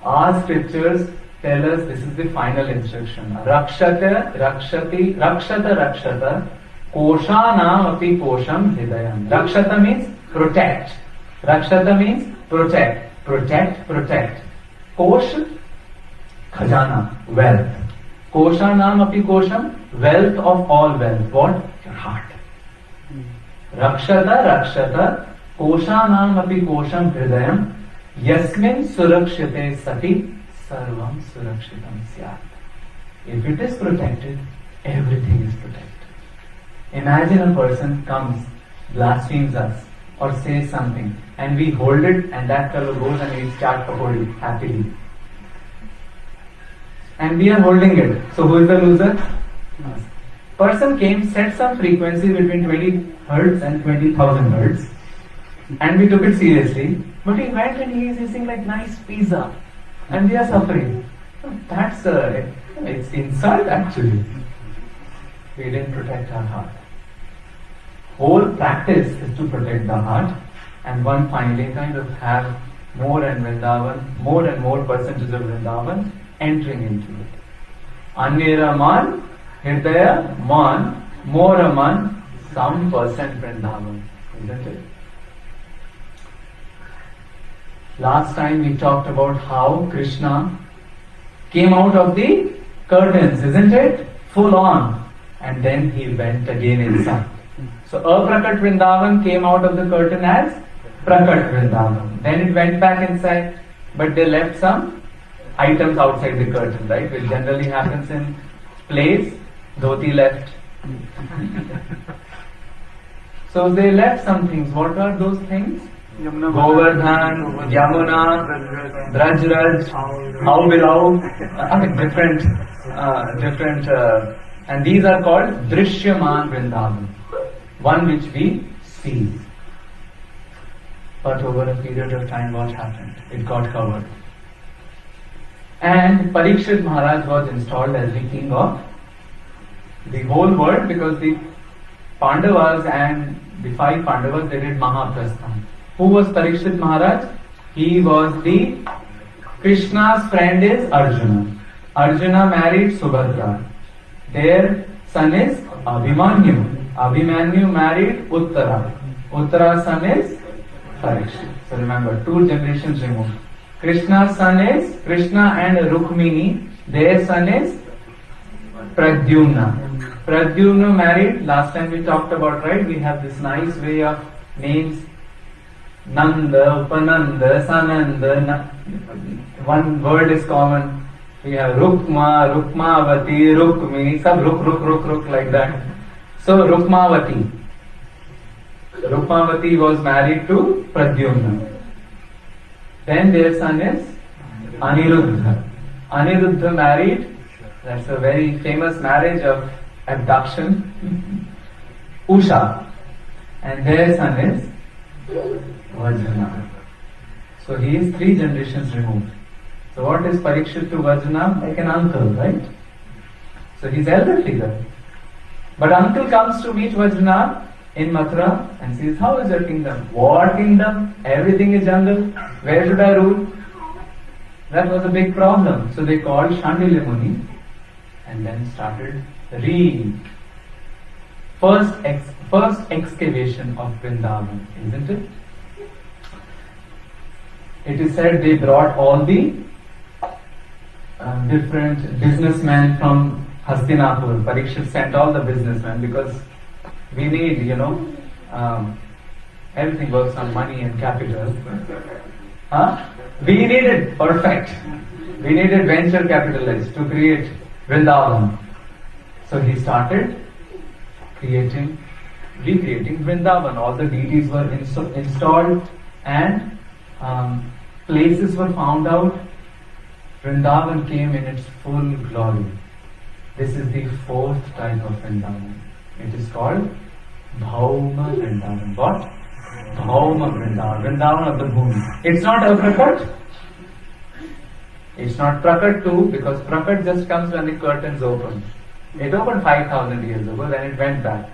[SPEAKER 1] Our scriptures tell us this is the final instruction. Rakshata, rakshati, rakshata, rakshata, koshanam api kosham hridayam. Rakshata means protect. Rakshata means protect. Protect, protect. Kosh, khajana, wealth. Koshanam api kosham, wealth of all wealth. What? Your heart. Rakshata, rakshata, koshanam api kosham hridayam, yasmin surakshite sati, sarvam surakshitam syat. If it is protected, everything is protected. Imagine a person comes, blasphemes us, or says something, and we hold it, and that fellow goes and eats chaat pakodi happily. And we are holding it. So who is the loser? Us. Person came, set some frequency between 20 hertz and 20,000 hertz, and we took it seriously. But he went and he is eating like nice pizza, and we are suffering. That's it's insult actually. We didn't protect our heart. Whole practice is to protect the heart, and one finally kind of have more and more percentage of Vrindavan entering into it. Anera man, Hridaya man, more a man, some percent Vrindavan, isn't it? Last time we talked about how Krishna came out of the curtains, isn't it? Full on. And then he went again inside. So Aprakat Vrindavan came out of the curtain as Prakat Vrindavan. Then it went back inside, but they left some items outside the curtain, right? Which generally happens in plays. Dhoti left. So they left some things. What are those things? Govardhan, Yamuna, Drajraj, Haubilau, different, and these are called Drishyaman Vrindavan, one which we see. But over a period of time, what happened? It got covered. And Parikshit Maharaj was installed as the king of the whole world, because the Pandavas and the 5 Pandavas, they did Mahaprasthan. Who was Parikshit Maharaj? He was Krishna's friend is Arjuna. Arjuna married Subhadra. Their son is Abhimanyu. Abhimanyu married Uttara. Uttara's son is Parikshit. So remember, 2 generations removed. Krishna's son is Krishna and Rukmini. Their son is Pradyumna. Pradyumna married, last time we talked about, right? We have this nice way of names. Nanda, Upananda, Sananda, one word is common. We have Rukma, Rukmavati, Rukmini, sab Ruk like that. So Rukmavati. Rukmavati was married to Pradyumna. Then their son is Aniruddha. Aniruddha married, that's a very famous marriage of abduction, Usha. And their son is Vajrana. So he is 3 generations removed. So what is Parikshit to Vajna? Like an uncle, right? So he's elder figure. But uncle comes to meet Vajna in Mathura and says, how is your kingdom? What kingdom? Everything is jungle. Where should I rule? That was a big problem. So they called Chandler Muni and then started first excavation of Vrindavan, isn't it? It is said they brought all the different businessmen from Hastinapur. Parikshit sent all the businessmen because we need, everything works on money and capital. We needed, perfect. We needed venture capitalists to create Vrindavan. So he started recreating Vrindavan. All the deities were installed and places were found out. Vrindavan came in its full glory. This is the fourth type of Vrindavan. It is called Bhauma Vrindavan. What? Bhauma Vrindavan. Vrindavan of the Bhumi. It's not Aprakat. It's not Prakat too, because Prakat just comes when the curtains open. It opened 5,000 years ago, then it went back.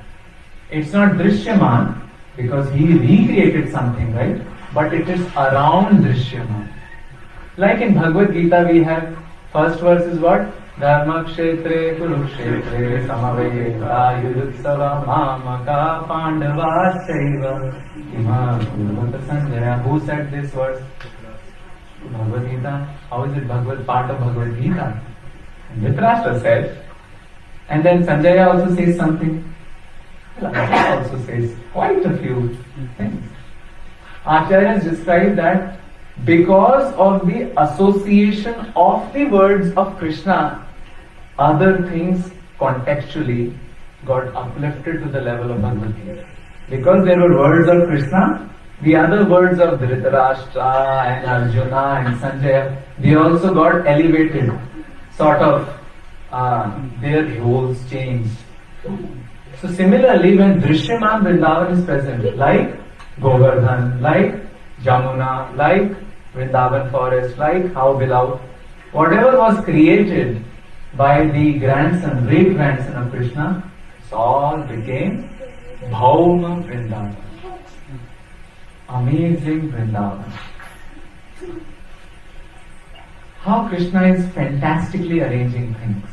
[SPEAKER 1] It's not Drishyaman, because he recreated something, right? But it is around Drishyaman. Like in Bhagavad Gita, we have first verse is what? Dharma kshetre kurukshetre samaveta yudutsava mamaka pandava shaiva ima kurvata sanjaya. Who said this verse? Bhagavad Gita. How is it part of Bhagavad Gita? And Dhritarashtra said. And then Sanjaya also says something. Lakshmana also says quite a few things. Acharyas describe that because of the association of the words of Krishna, other things contextually got uplifted to the level of Bhagavad Gita. Because there were words of Krishna, the other words of Dhritarashtra and Arjuna and Sanjaya, they also got elevated, sort of their roles changed. So similarly, when Drishyaman Vrindavan is present, like Govardhan, like Jamuna, like Vrindavan forest, like how beloved, whatever was created by the grandson, great grandson of Krishna, it all became Bhauma Vrindavan. Amazing Vrindavan. How Krishna is fantastically arranging things.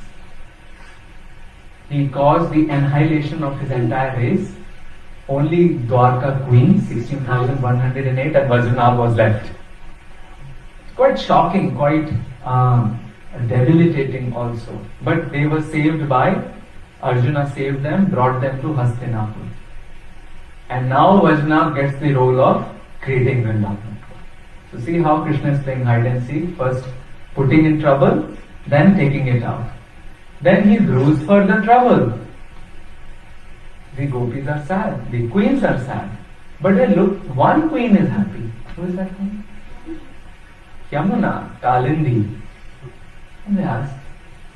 [SPEAKER 1] He caused the annihilation of his entire race. Only Dwarka queen, 16,108, and Vaishnava was left. Quite shocking, quite debilitating also. But they were saved by, Arjuna saved them, brought them to Hastinapur. And now Vaishnava gets the role of creating Vrindavan. So see how Krishna is playing hide and seek. First putting in trouble, then taking it out. Then he brews for the trouble. The gopis are sad, the queens are sad. But then look, one queen is happy. Who is that queen? Yamuna, Kalindi. And they ask,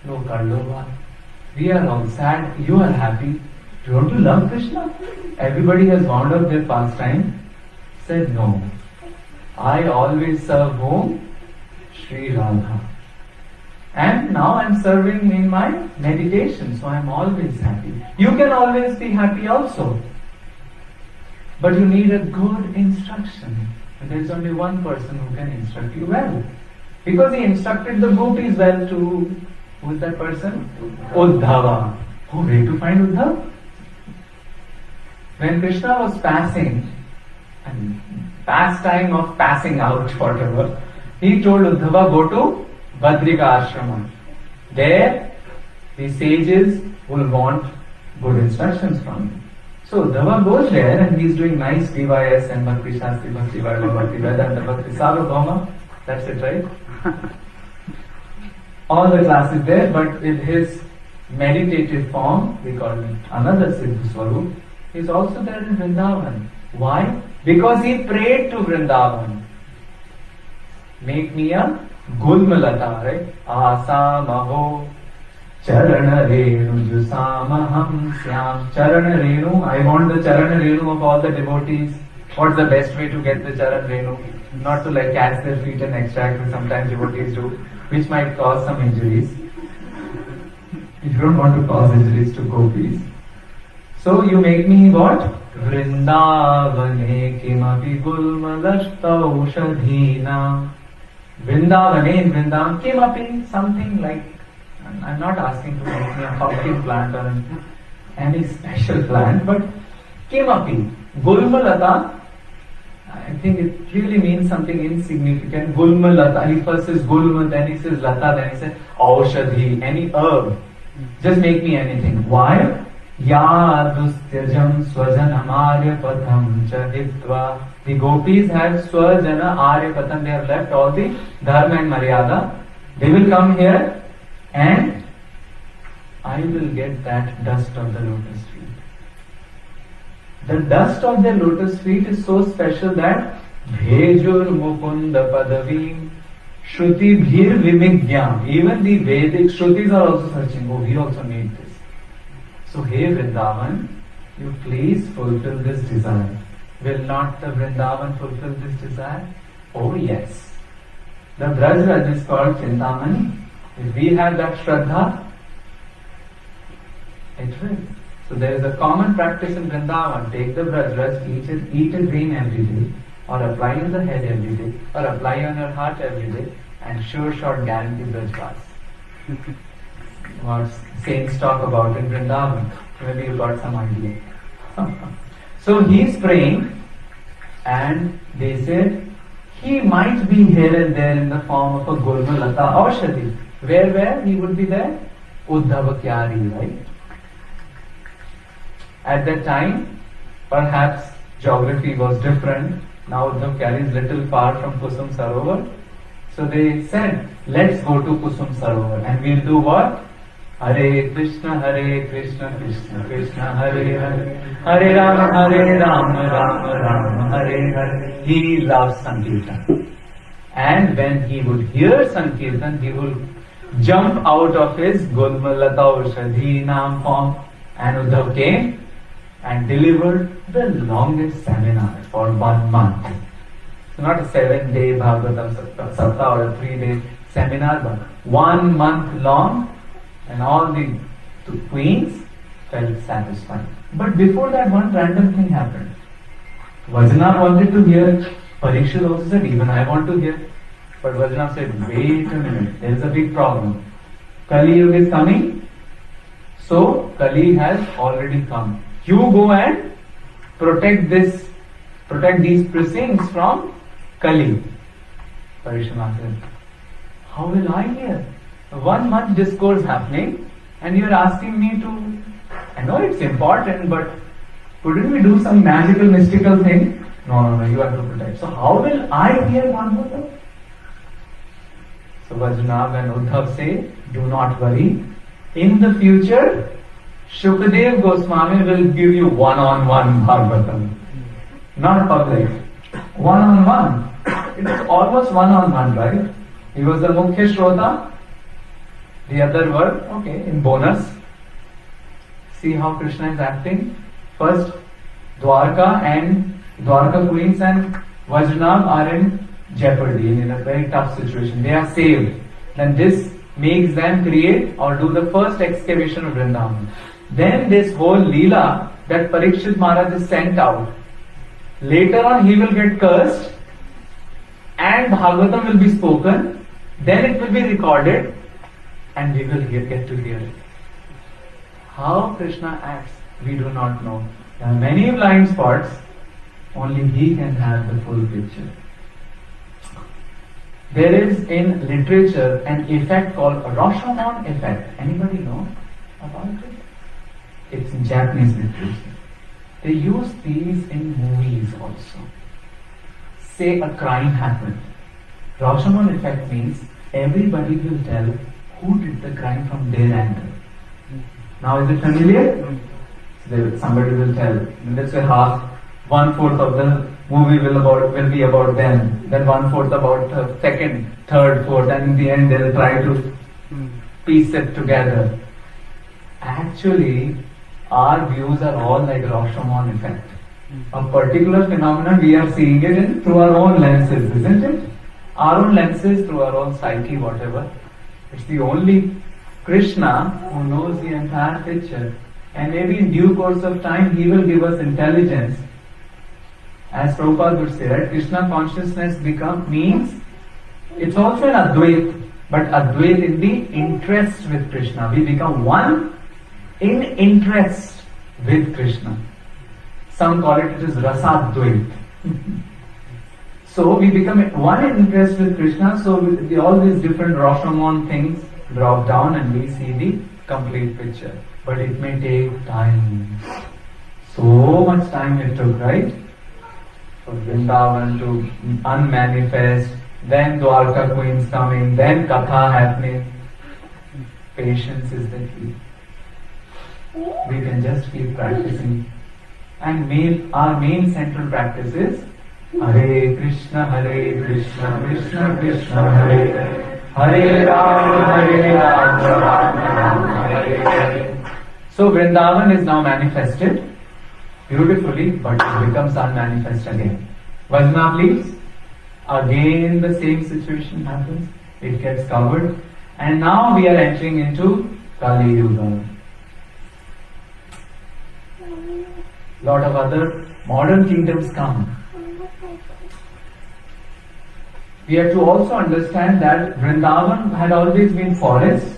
[SPEAKER 1] no Karlova, we are all sad, you are happy. Don't you love Krishna? Everybody has wound up their pastime. Said no. I always serve whom? Sri Radha. And now I am serving in my meditation, so I am always happy. You can always be happy also. But you need a good instruction. And there is only one person who can instruct you well. Because he instructed the gopis well too. Who is that person? Uddhava. Oh, where to find Uddhava? When Krishna was passing, and pastime of passing out, whatever, he told Uddhava, go to Badrika Ashrama. There, the sages will want good instructions from you. So Uddhava goes there and he is doing nice VYS and Bhakti Shastri, Bhakti Vaibhava, Bhakti Vedanta, Bhakti Sarvabhauma. That's it, right? All the classes there, but with his meditative form, we call him another Siddha Swarup, he is also there in Vrindavan. Why? Because he prayed to Vrindavan. Make me a Gulmalata, right? Asa maho Charana Renu Jusamaham Syam. Charana Renu, I want the Charana Renu of all the devotees. What's the best way to get the Charan Renu? Not to like catch their feet and extract, which sometimes devotees do, which might cause some injuries. If you don't want to cause injuries to gopis. So you make me what? Vrindavane kimapi gulmalastaushadhina. Vrindavane, in Vrindavan, kimapi, something like, I'm not asking to make me a pumpkin plant or any special plant, but kimapi, gulmalata, I think it really means something insignificant. Gulmalata, he first says gulma, then he says lata, then he says aushadhi, any herb. Just make me anything. Why? Yadustyajam swajana aryapatham chahitva. The gopis have swajana aryapatham. They have left all the dharma and maryada. They will come here and I will get that dust of the lotus feet. The dust of their lotus feet is so special that Bhejur Mukunda Padavim Shruti Bhir Vimigyam. Even the Vedic Shrutis are also searching. Oh, we also need this. So, hey Vrindavan, you please fulfill this desire. Will not the Vrindavan fulfill this desire? Oh yes. The Vraj is called Chintamani. If we have that Shraddha, it will. So there is a common practice in Vrindavan. Take the Vraj, eat a grain every day, or apply on the head every day, or apply on your heart every day, and sure shot guarantee Vraj. What saints talk about in Vrindavan. Maybe you got some idea. So he is praying, and they said he might be here and there in the form of a Gulmalata Aushadhi. Where he would be there? Uddhava Kyari, right? At that time, perhaps geography was different. Now Uddhav Kyari is little far from Kusum Sarovar. So they said, let's go to Kusum Sarovar and we'll do what? Hare Krishna, Krishna Krishna, Hare Hare, Hare Rama, Rama Rama, Hare Hare. He loves Sankirtan. And when he would hear Sankirtan, he would jump out of his Gulmalata Ushadhi Nam form, and Uddhav came and delivered the longest seminar for 1 month. So not a 7-day Bhagavatam Sapta or a 3-day seminar, but 1 month long, and all the queens felt satisfied. But before that, one random thing happened. Vajna wanted to hear, Parikshit also said, even I want to hear. But Vajna said, wait a minute, there is a big problem. Kali Yuga is coming, so Kali has already come. You go and protect these precincts from Kali. Parishama said, how will I hear? 1 month discourse happening, and you are asking me to, I know it's important, but couldn't we do some magical, mystical thing? No, you have to protect. So how will I hear Bhagavatam? So Vajnav and Uddhav say, do not worry. In the future, Shukadev Goswami will give you one-on-one Bhagavatam. Not public. One-on-one. It is almost one-on-one, right? He was the Mukhya Shrota. The other were, okay, in bonus. See how Krishna is acting. First, Dwarka queens and Vajnav are in jeopardy, in a very tough situation. They are saved. Then this makes them create or do the first excavation of Vrindavan. Then this whole Leela that Parikshit Maharaj is sent out. Later on he will get cursed and Bhagavatam will be spoken. Then it will be recorded and we will get to hear it. How Krishna acts, we do not know. There are many blind spots. Only he can have the full picture. There is in literature an effect called Rashomon effect. Anybody know about it? It's in Japanese literature. They use these in movies also. Say a crime happened. Rashomon effect means everybody will tell who did the crime from their angle. Now is it familiar? Somebody will tell. Let's say 1/4 of the movie will be about them. Then 1/4 about second, third, fourth, and in the end they'll try to piece it together. Actually, our views are all like Rashomon effect. A particular phenomenon, we are seeing it through our own lenses, isn't it? Our own lenses, through our own psyche, whatever. It's the only Krishna who knows the entire picture. And maybe in due course of time, he will give us intelligence. As Prabhupada would say, right? Krishna consciousness means it's also an Advait, but Advait in the interest with Krishna. We become one in interest with Krishna. Some call it is Rasadvait. So we become one in interest with Krishna, so all these different Rashomon things drop down and we see the complete picture. But it may take time. So much time it took, right? For Vrindavan to unmanifest, then Dwarka queens coming, then Katha happening. Patience is the key. We can just keep practicing. And our main central practice is Hare Krishna, Krishna Krishna, Hare Hare, Hare Rama, Rama Hare Hare. So Vrindavan is now manifested beautifully, but it becomes unmanifest again. Vajna, please. Again the same situation happens. It gets covered. And now we are entering into Kali Yuga. Lot of other modern kingdoms come. We have to also understand that Vrindavan had always been forest.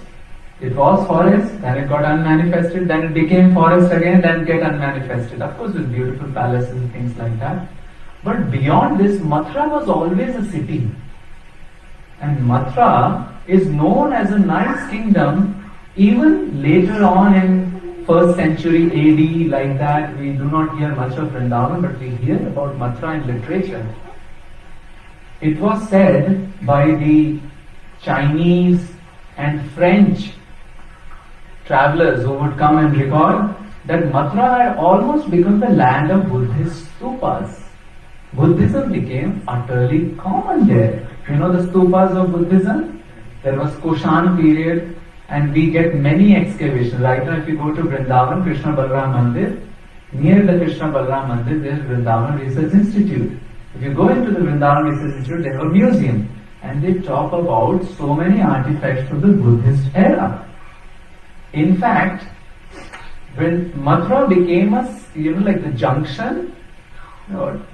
[SPEAKER 1] It was forest, then it got unmanifested, then it became forest again, then get unmanifested. Of course, with beautiful palaces and things like that. But beyond this, Mathura was always a city. And Mathura is known as a nice kingdom even later on in 1st century AD, like that. We do not hear much of Vrindavan, but we hear about Mathura in literature. It was said by the Chinese and French travelers who would come and record that Mathura had almost become the land of Buddhist stupas. Buddhism became utterly common there. You know the stupas of Buddhism? There was Kushan period, and we get many excavations. Right now if you go to Vrindavan, Krishna Balram Mandir, near the Krishna Balram Mandir there is Vrindavan Research Institute. If you go into the Vrindavan Research Institute, they have a museum and they talk about so many artifacts from the Buddhist era. In fact, when Mathura became like the junction,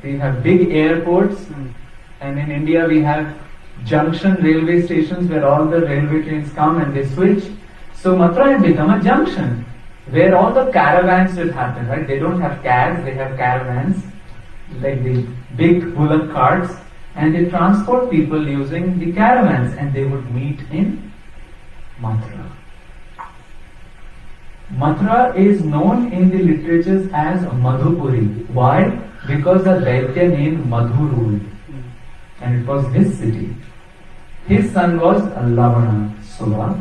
[SPEAKER 1] we have big airports, and in India we have junction railway stations where all the railway trains come and they switch. So Mathura has become a junction where all the caravans will happen, right? They don't have cabs, they have caravans, like the big bullock carts, and they transport people using the caravans, and they would meet in Mathura. Mathura is known in the literatures as Madhupuri. Why? Because the Daitya named Madhu ruled, and it was his city. His son was Lavana-sura.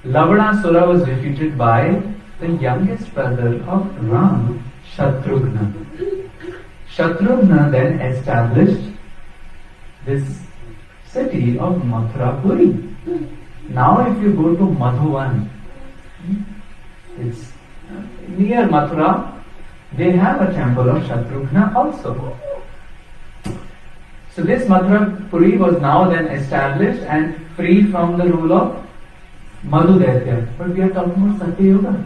[SPEAKER 1] Lavana-sura was defeated by the youngest brother of Ram, Shatrugna. Shatrugna then established this city of Mathurapuri. Now if you go to Madhuvan, it's near Mathura, they have a temple of Shatrugna also. So this Mathurapuri was now then established and free from the rule of Madhu Daitya. But we are talking about Satya Yuga.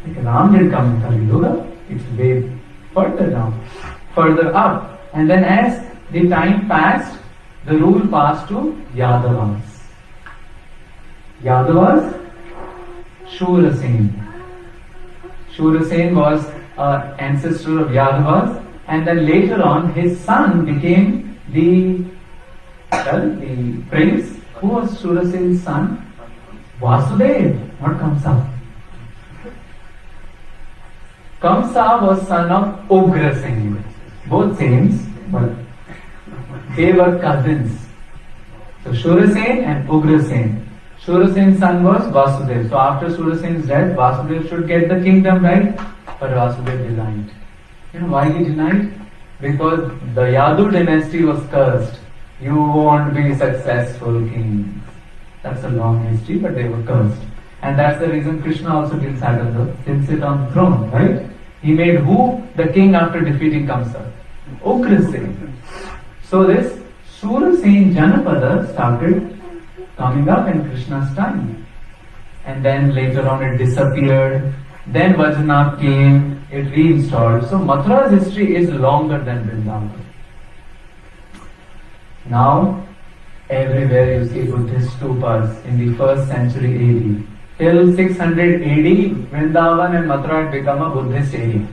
[SPEAKER 1] Like Ram didn't come in Kali Yuga, it's way further down, further up. And then as the time passed, the rule passed to Yadavas. Yadavas, Shurasen. Shurasen was an ancestor of Yadavas, and then later on his son became the prince. Who was Shurasen's son? Vasudev, not Kamsa. Kamsa was son of Ugrasen. Both sames, but they were cousins. So Shurasen and Ugrasen. Shurasen's son was Vasudev. So after Shurasen's death, Vasudev should get the kingdom, right? But Vasudev denied. You know why he denied? Because the Yadu dynasty was cursed. You won't be successful kings. That's a long history, but they were cursed. And that's the reason Krishna also didn't sit on the throne, right? He made who the king after defeating Kamsa? Ugrasen. So this Surasen Janapada started coming up in Krishna's time. And then later on it disappeared. Then Vajranath came, it reinstalled. So Mathura's history is longer than Vrindavan. Now, everywhere you see Buddhist stupas in the 1st century AD. Till 600 AD, Vrindavan and Mathura had become a Buddhist area.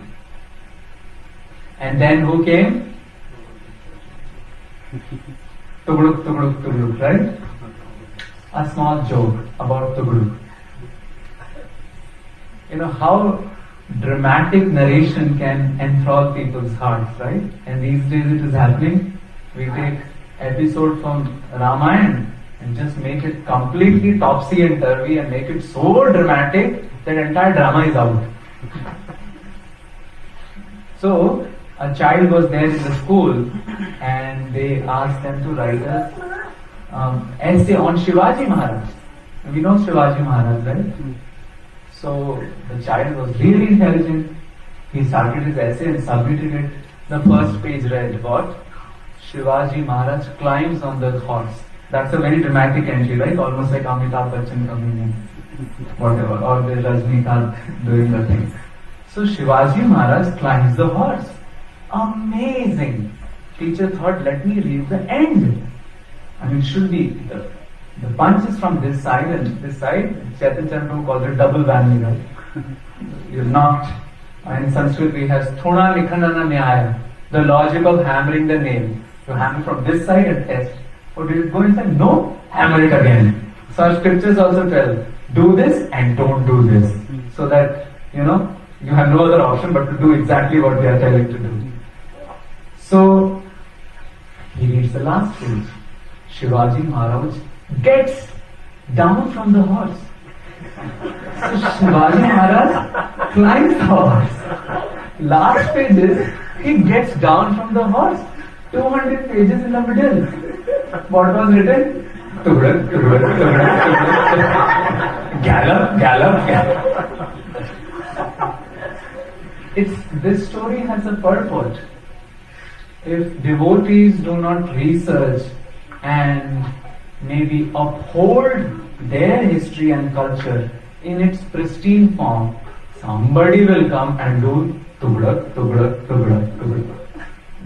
[SPEAKER 1] And then who came? Tugruk, right? A small joke about Tugruk. You know how dramatic narration can enthrall people's hearts, right? And these days it is happening. We take episode from Ramayana and just make it completely topsy and turvy and make it so dramatic that entire drama is out. So, a child was there in the school and they asked them to write a essay on Shivaji Maharaj. We know Shivaji Maharaj, right? So, the child was really intelligent. He started his essay and submitted it. The first page read what? Shivaji Maharaj climbs on the horse. That's a very dramatic entry, right? Almost like Amitabh Bachchan coming in, whatever, or the Rajnikant doing the thing. So Shivaji Maharaj climbs the horse. Amazing! Teacher thought, let me read the end. I mean, it should be the punch is from this side and this side. Chaitanya Chandler calls it double whammy, right? You're knocked. In Sanskrit we have Thuna Likhanana Nyaya, the logic of hammering the nail. You hammer from this side and test. Or did it go inside? No, hammer it again. So our scriptures also tell, do this and don't do this. So that, you have no other option but to do exactly what they are telling to do. So, he reads the last page. Shivaji Maharaj gets down from the horse. So Shivaji Maharaj climbs the horse. Last page is, he gets down from the horse. 200 pages in the middle. What was written? Tugrak. Gallop. This story has a purport. If devotees do not research and maybe uphold their history and culture in its pristine form, somebody will come and do tugrak.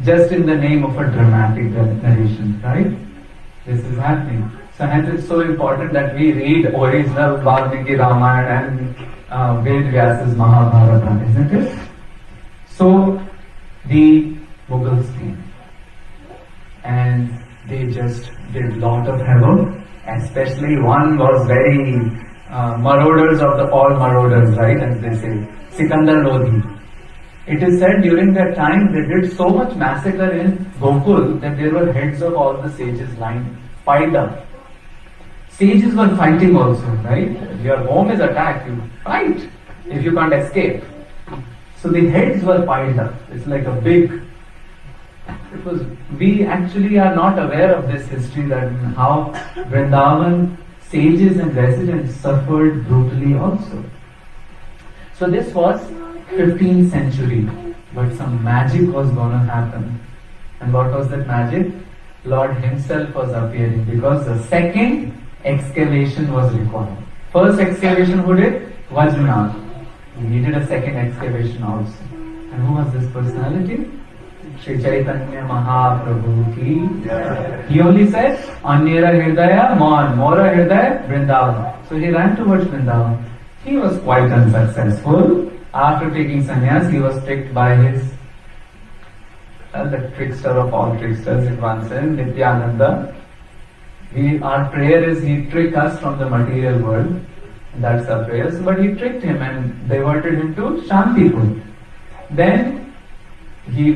[SPEAKER 1] Just in the name of a dramatic narration, right? This is happening. So hence it's so important that we read original Valmiki Ramayana and Ved Vyasa's Mahabharata, isn't it? So the Mughals came and they just did lot of havoc. Especially one was very marauders of all marauders, right? As they say, Sikandar Lodhi. It is said during that time they did so much massacre in Gokul that there were heads of all the sages lying, piled up. Sages were fighting also, right? Your home is attacked, you fight if you can't escape. So the heads were piled up. It's like a big... Because we actually are not aware of this history, that how Vrindavan sages and residents suffered brutally also. So this was 15th century, but some magic was going to happen. And what was that magic? Lord himself was appearing, because the second excavation was required. First excavation who did? Vajranath. He needed a second excavation also. And who was this personality? Shri Chaitanya Mahaprabhu ki. He only said, Anyera Hridaya Mora Hridaya Vrindavan. So he ran towards Vrindavan. He was quite unsuccessful. After taking sannyas, he was tricked by his, the trickster of all tricksters in one sense, Nityananda. Our prayer is he trick us from the material world. That's our prayers. But he tricked him and diverted him to Shantipur. Then he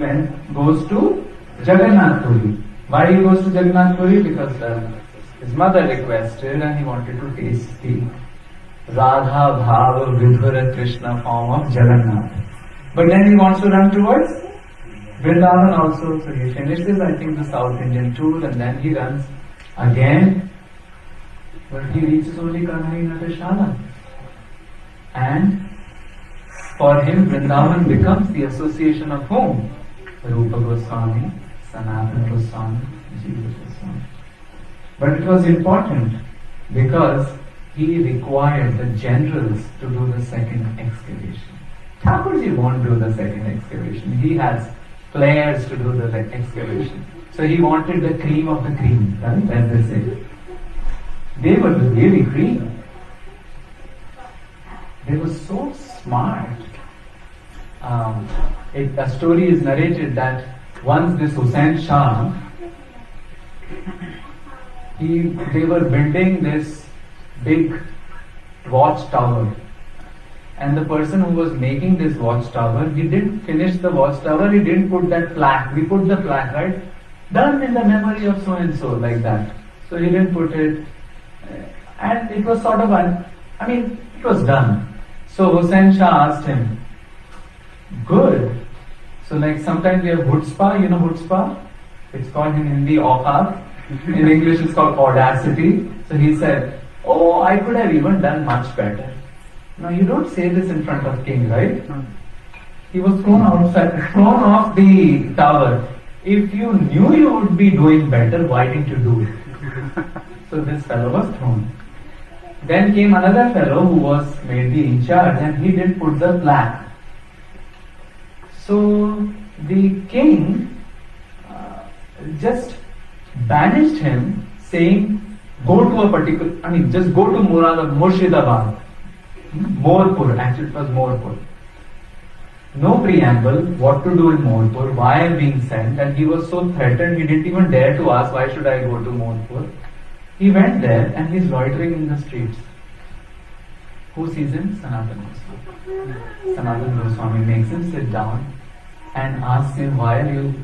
[SPEAKER 1] goes to Jagannath Puri. Why he goes to Jagannath Puri? Because his mother requested and he wanted to taste the Radha Bhava Vidhura Krishna form of Jagannath. But then he wants to run towards Vrindavan also. So he finishes, I think, the South Indian tour, and then he runs again. But he reaches only Kanhai Natashala. And For him, Vrindavan becomes the association of whom? Rupa Goswami, Sanatana Goswami, Jiva Goswami. But it was important because he required the generals to do the second excavation. Thakurji won't do the second excavation. He has players to do the excavation. So he wanted the cream of the cream, right? As they say. They were really cream. They were so smart. A story is narrated that once this Hussain Shah, they were building this big watchtower, and the person who was making this watchtower, he didn't finish the watchtower, he didn't put that plaque. We put the plaque, right? Done in the memory of so and so, like that. So he didn't put it, and it was sort of it was done. So Hussain Shah asked him, good. So like sometimes we have chutzpah, you know chutzpah? It's called in Hindi auqat. In English it's called audacity. So he said, oh, I could have even done much better. Now you don't say this in front of king, right? He was thrown off the tower. If you knew you would be doing better, why didn't you do it? So this fellow was thrown. Then came another fellow who was made the in charge, and he didn't put the plaque. So the king just banished him, saying, go to a particular, just go to Murshidabad. Morpur, actually it was Morpur. No preamble, what to do in Morpur, why I'm being sent, and he was so threatened, he didn't even dare to ask, why should I go to Morpur? He went there and he's loitering in the streets. Who sees him? Sanatana Goswami. Sanatana Goswami makes him sit down and asks him, why are you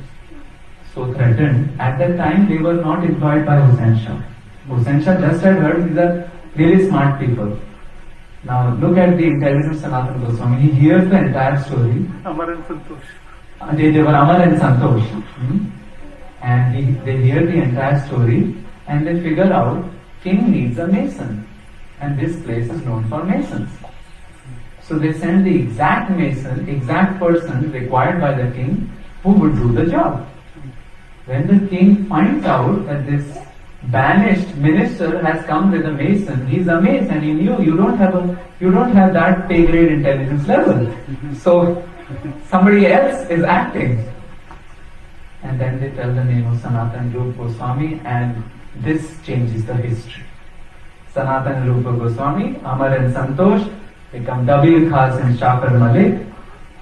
[SPEAKER 1] so threatened? At that time, they were not employed by Hussain Shah. Hussain Shah just had heard these are really smart people. Now look at the intelligence of Sanatana Goswami. He hears the entire story.
[SPEAKER 2] Amar and Santosh.
[SPEAKER 1] They were Amar and Santosh. And they hear the entire story and they figure out king needs a mason. And this place is known for masons. So they send the exact mason, exact person required by the king who would do the job. When the king finds out that this banished minister has come with a mason, he's amazed and he knew you don't have that pay grade intelligence level. So somebody else is acting. And then they tell the name of Sanatana Rupa Goswami, and this changes the history. Sanatana Rupa Goswami, Amar and Santosh become Dabir Khas and Shakar Malik.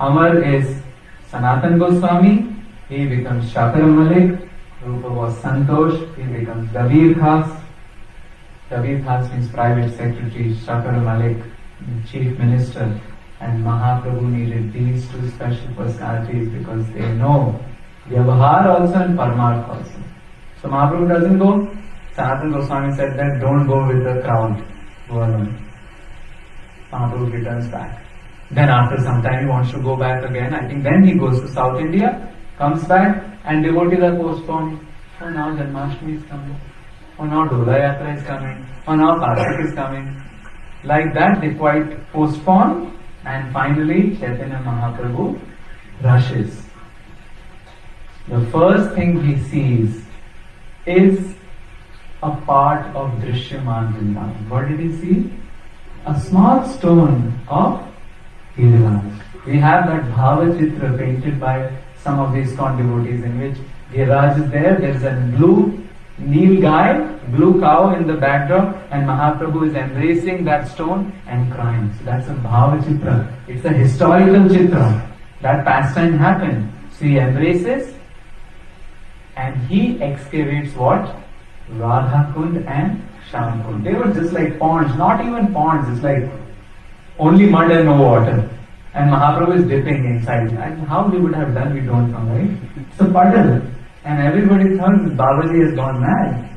[SPEAKER 1] Amar is Sanatana Goswami, he becomes Shakar Malik. Rupa was Santosh, he becomes Dabir Khas. Dabir Khas means private secretary, Shakar Malik, chief minister. And Mahaprabhu needed these two special personalities because they know Vyavahar also and Paramarth also. So Mahaprabhu doesn't go. Sanatana Goswami said that don't go with the crowd, go alone. Mahaprabhu returns back. Then after some time he wants to go back again. I think then he goes to South India, comes back, and devotees are postponed. Oh, now Janmashtami is coming. Oh, now Dola Yatra is coming. Oh, now Kartik is coming. Like that they quite postpone, and finally Chaitanya Mahaprabhu rushes. The first thing he sees is a part of Drishyaman Vrindavan. What did he see? A small stone of Giriraj. We have that Bhava Chitra painted by some of these ISKCON devotees in which Giriraj is there is a blue Neel guy, blue cow in the backdrop, and Mahaprabhu is embracing that stone and crying. So that's a Bhava Chitra. It's a historical Chitra. That pastime happened. So he embraces and he excavates what? Radha Kund and Shyam Kund. They were just like ponds, not even ponds, it's like only mud and no water. And Mahaprabhu is dipping inside. And how they would have done, we don't know, right? It's a puddle. And everybody thought Babaji has gone mad.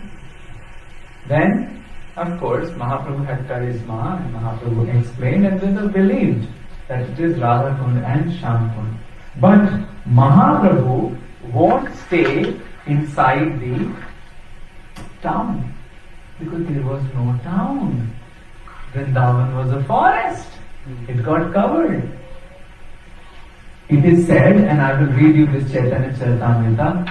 [SPEAKER 1] Then, of course, Mahaprabhu had charisma and Mahaprabhu explained and they were believed that it is Radha Kund and Shyam Kund. But Mahaprabhu won't stay inside the town because there was no town. Vrindavan was a forest. It got covered. It is said, and I will read you this Chaitanya Charitamrita.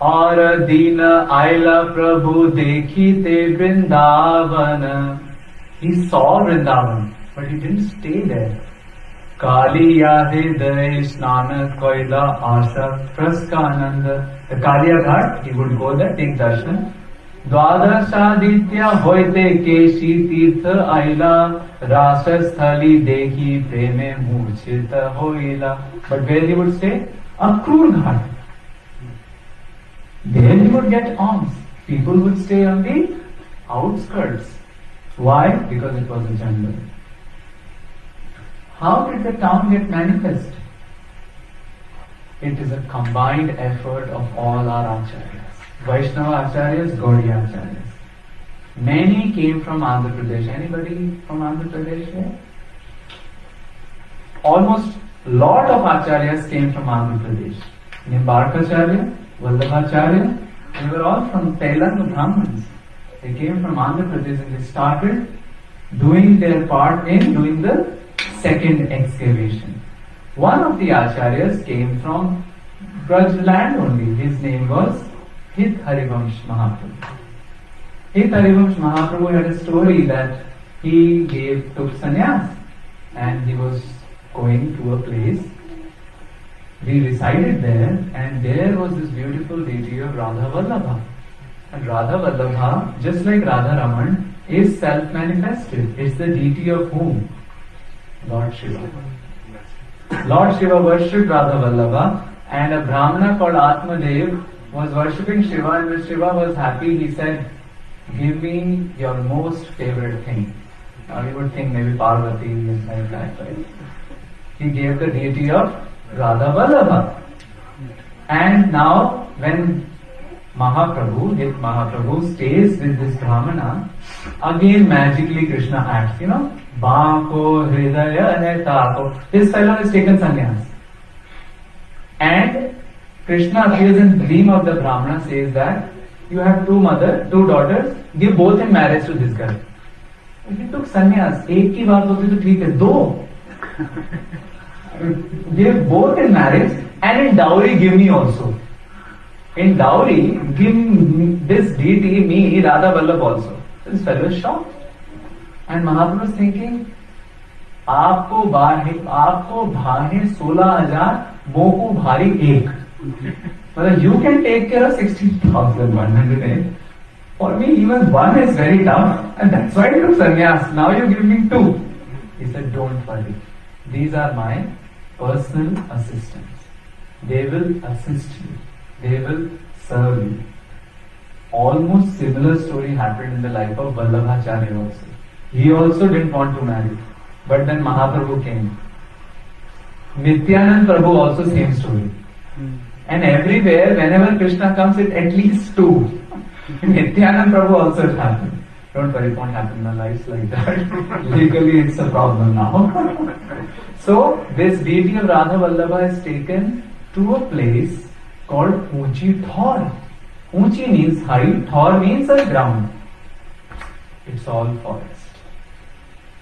[SPEAKER 1] और दीन आयला प्रभु देखी ते Vrindavan. He saw Vrindavan, but he didn't stay there. Kaliya Hriday Snana Koila Asha Praskananda. The Kaliya Ghat, he would go there, take darshan. Dwadashaditya hoite keshi tirtha aila rasasthali dekhi preme murchita hoila. But where he would stay? Akrur Ghat. There he would get alms. People would stay on the outskirts. Why? Because it was a jungle. How did the town get manifest? It is a combined effort of all our acharyas. Vaishnava acharyas, Gaudiya acharyas. Many came from Andhra Pradesh. Anybody from Andhra Pradesh here? Almost lot of acharyas came from Andhra Pradesh. Nimbarkacharya, Vallabhacharya, they were all from Telanga Brahmins. They came from Andhra Pradesh and they started doing their part in doing the second excavation. One of the acharyas came from Braj land only. His name was Harivamsa Mahaprabhu. Harivamsa Mahaprabhu had a story that he took sannyas and he was going to a place. We resided there and there was this beautiful deity of Radha Vallabha. And Radha Vallabha, just like Radha Raman, is self-manifested. It's the deity of whom? Lord Shiva. Lord Shiva worshipped Radha Vallabha and a Brahmana called Atmadev was worshipping Shiva, and when Shiva was happy, he said, give me your most favorite thing. Now you would think maybe Parvati is like that, right? He gave the deity of Radha Vallabha. And now when Mahaprabhu stays with this Brahmana, again magically Krishna acts, Bhako Hridaya Netako. This fellow has taken sannyas. And Krishna appears in the dream of the Brahmana, says that you have two daughters, give both in marriage to this girl. If he took sannyas, एक की बात होती तो ठीक है, दो. Give both in marriage and in dowry give me also. In dowry, give this deity, me, Radha Vallabh also. This fellow is shocked. And Mahaprabhu is thinking, आपको भाहे 16,000, मोको भारी एक. Well, you can take care of 60,108. For me, even one is very tough, and that's why I took sannyas. Now you give me two. He said, don't worry. These are my personal assistants. They will assist you. They will serve you. Almost similar story happened in the life of Vallabhacharya also. He also didn't want to marry. But then Mahaprabhu came. Nityanand Prabhu also same story. And everywhere, whenever Krishna comes, it at least two. Nityanand Prabhu also it happened. Don't worry, it won't happen in our lives like that. Legally, it's a problem now. So, this deity of Radha Vallabha is taken to a place called Unchi Thor. Unchi means high, Thor means a ground. It's all forest.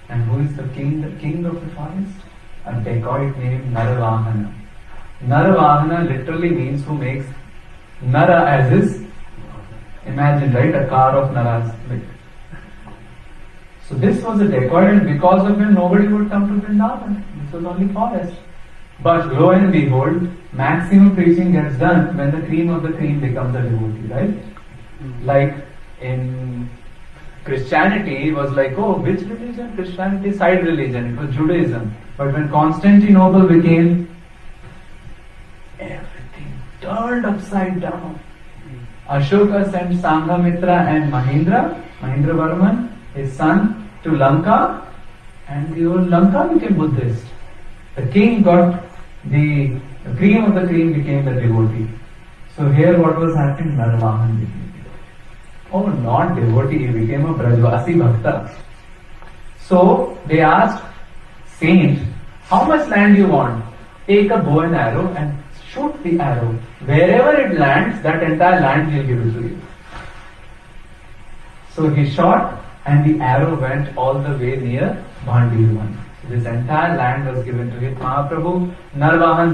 [SPEAKER 1] And who is the king of the forest? A dacoit named Naravahana. Naravahana literally means who makes Nara as his, imagine, right, a car of Naras. So this was a dacoit, and because of him nobody would come to Vrindavan. This was only forest. But lo and behold, maximum preaching gets done when the cream of the cream becomes a devotee, right? Like in Christianity, it was like, oh, which religion? Christianity, side religion. It was Judaism. But when Constantinople became, everything turned upside down. Ashoka sent Sanghamitra and Mahendravarman, his son, to Lanka, and the whole Lanka became Buddhist. The king got the cream of the cream became the devotee. So here what was happening? Narvahan became. Oh, not devotee, he became a Brajvasi Bhakta. So they asked, Saint, how much land you want? Take a bow and arrow and shoot the arrow. Wherever it lands, that entire land will give it to you. So he shot and the arrow went all the way near Bhandirvan. This entire land was given to him. Mahaprabhu, Narvahan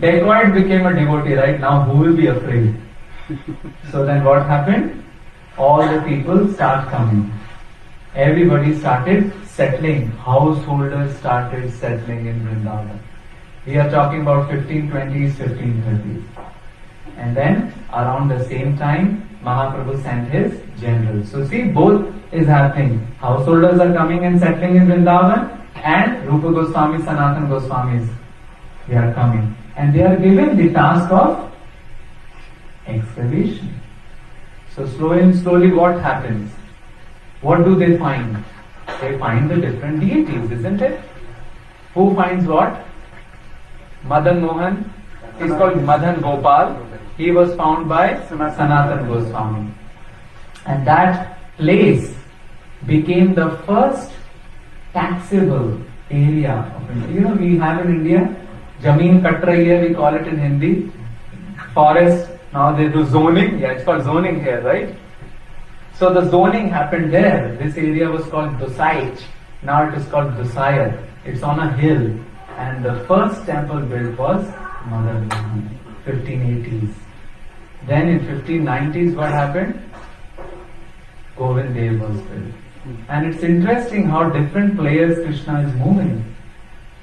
[SPEAKER 1] dacoit became a devotee, right? Now who will be afraid? So then what happened? All the people start coming. Everybody started settling. Householders started settling in Vrindavan. We are talking about 1520s, 1530s. And then around the same time, Mahaprabhu sent his generals. So see, both is happening. Householders are coming and settling in Vrindavan, and Rupa Goswami, Sanatana Goswamis, they are coming. And they are given the task of excavation. So slowly what happens? What do they find? They find the different deities, isn't it? Who finds what? Madan Mohan is called Madan Gopal. He was found by Sanatana Goswami. And that place became the first taxable area of India. You know, we have in India, Jameen Kat Rahi hai, we call it in Hindi. Forest, now they do zoning. Yeah, it's called zoning here, right? So the zoning happened there. This area was called Dosaich. Now it is called Dosayat. It's on a hill. And the first temple built was Madan Mohan, 1580s. Then in 1590s, what happened? Govind Dev was built. And it's interesting how different players Krishna is moving.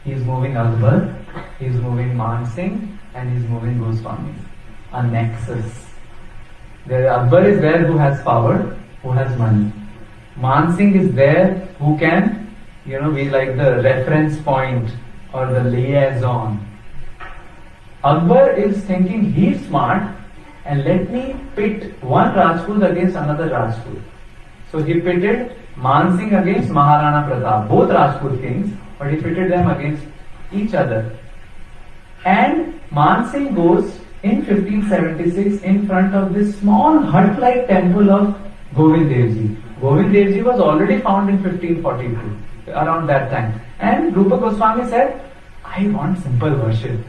[SPEAKER 1] He is moving Akbar, he is moving Man Singh, and he is moving Goswami. A nexus. Akbar is there who has power, who has money. Man Singh is there who can, be like the reference point or the liaison. Akbar is thinking he's smart and let me pit one Rajput against another Rajput. So he pitted Man Singh against Maharana Pratap, both Rajput kings, but he pitted them against each other. And Man Singh goes in 1576 in front of this small hut-like temple of Govind Dev Ji. Govind Dev Ji was already found in 1542, around that time. And Rupa Goswami said, I want simple worship.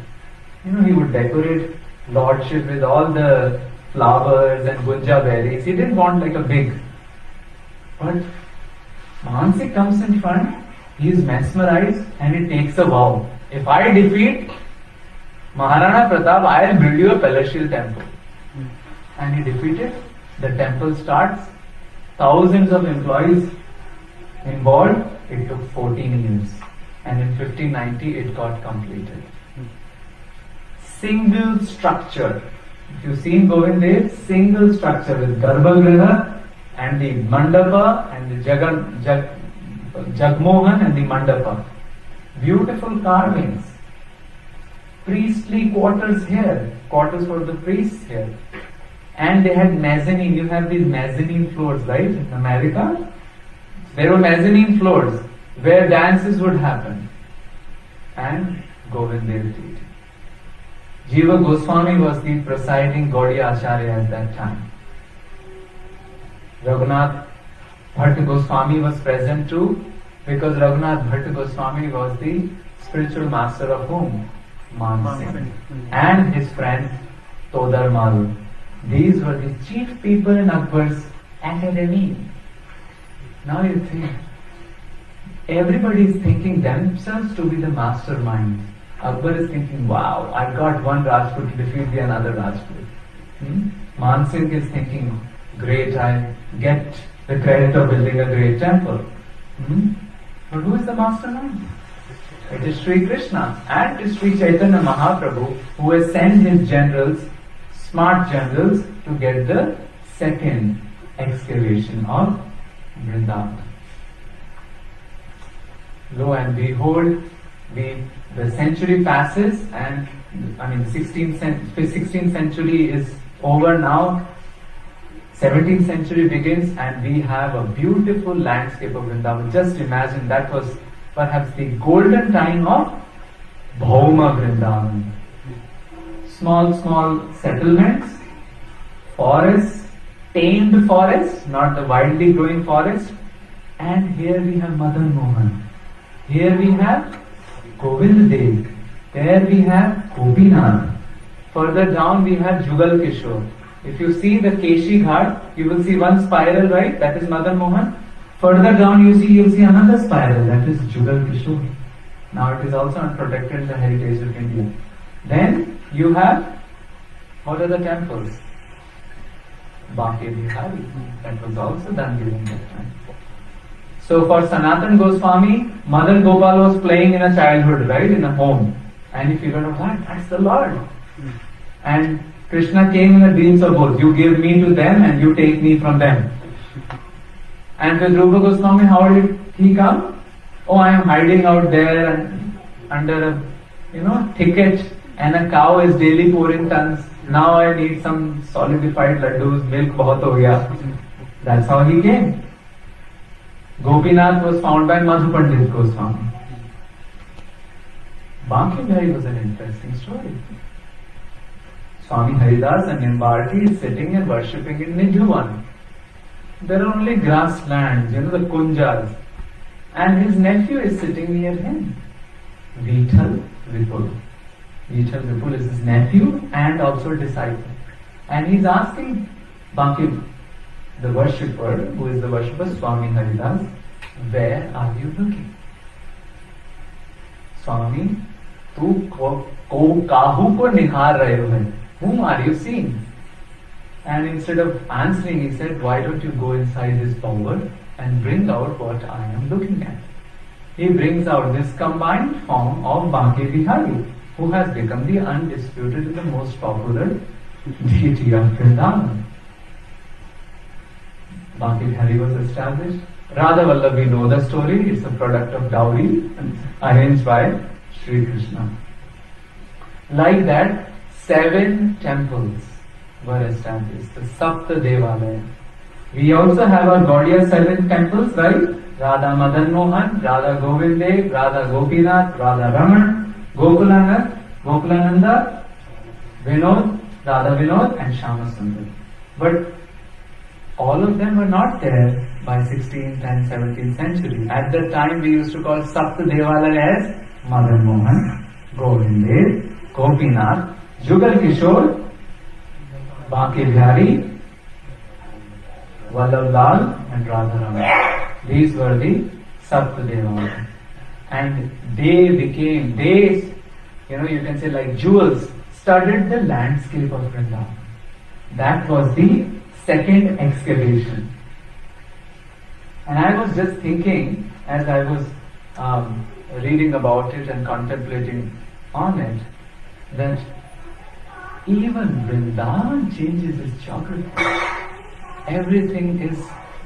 [SPEAKER 1] He would decorate Lordship with all the flowers and gunja berries. He didn't want like a big. But Mansi comes in front, he is mesmerized and he takes a vow. If I defeat Maharana Pratap, I will build you a palatial temple. And he defeated. The temple starts. Thousands of employees involved. It took 14 years. And in 1590 it got completed. Single structure. If you see in Govind Dev, single structure with Garbhagriha and the Mandapa and the Jagmohan and the Mandapa. Beautiful carvings. Priestly quarters here, quarters for the priests here. And they had mezzanine. You have these mezzanine floors, right? In America, there were mezzanine floors where dances would happen. And Govind Dev did. Jiva Goswami was the presiding Gaudiya Acharya at that time. Raghunath Bhatt Goswami was present too, because Raghunath Bhatt Goswami was the spiritual master of whom? Man Singh. And his friend Todar Malu. These were the chief people in Akbar's academy. Now you think, everybody is thinking themselves to be the mastermind. Akbar is thinking, wow, I got one Rajput to defeat the another Rajput. Man Singh is thinking, great, I get the credit of building a great temple. But who is the mastermind? It is Sri Krishna and it is Sri Chaitanya Mahaprabhu who has sent his generals, smart generals, to get the second excavation of Vrindavan. Lo and behold, the century passes and the 16th century is over now. 17th century begins and we have a beautiful landscape of Vrindavan. Just imagine, that was perhaps the golden time of Bhauma Vrindavan. Small settlements, forests, tamed forests, not the wildly growing forest. And here we have Madan Mohan. Here we have Govind Dev. There we have Gopinath. Further down we have Jugal Kishore. If you see the Keshi Ghat, you will see one spiral, right? That is Madan Mohan. Further down you'll see another spiral, that is Jugal Kishore. Now it is also not protected in the heritage of India. Then you have, what are the temples? Bhakti Bihari, that was also done during that time. So for Sanatan Goswami, Mother Gopal was playing in a childhood, right, in a home. And he figured out, that's the Lord. And Krishna came in the dreams of both. You give me to them and you take me from them. And with Rupa Goswami, how did he come? Oh, I am hiding out there under a thicket, and a cow is daily pouring tons. Now I need some solidified laddus, milk bahut ho gaya. That's how he came. Gopinath was found by Madhu Pandit Goswami. Banki Bihari was an interesting story. Swami Haridas and Nimbarti is sitting and worshipping in Nidhuvan. There are only grasslands, the kunjas. And his nephew is sitting near him. Vithal Vipul. Vithal Vipul is his nephew and also a disciple. And he's asking Banki, the worshipper, who is the worshipper, Swami Haridas, where are you looking? Swami, tu kahu ko nikhar rahe ho? Whom are you seeing? And instead of answering, he said, why don't you go inside his power and bring out what I am looking at? He brings out this combined form of Banki Bihari, who has become the undisputed and the most popular deity of Vrindavan. Banki Bihari was established. Radha Vallabh, we know the story. It's a product of dowry arranged by Sri Krishna. Like that, 7 temples were established, the Sapta Devalaya. We also have our Gaudiya 7 temples, right? Radha Madan Mohan, Radha Govind Dev, Radha Gopinath, Radha Raman, Gokulananda, Vinod, Radha Vinod and Shama Sundar. But all of them were not there by 16th and 17th century. At that time we used to call Sapta Devalaya as Madan Mohan, Govind Dev, Gopinath, Jugal Kishore, Banki Bihari, Vallabh Lal and Radha. These were the Sapta Devalaya. And they became, you can say like jewels, studded the landscape of Vrindavan. That was the second excavation. And I was just thinking, as I was reading about it and contemplating on it, that even Vrindavan changes its geography. Everything is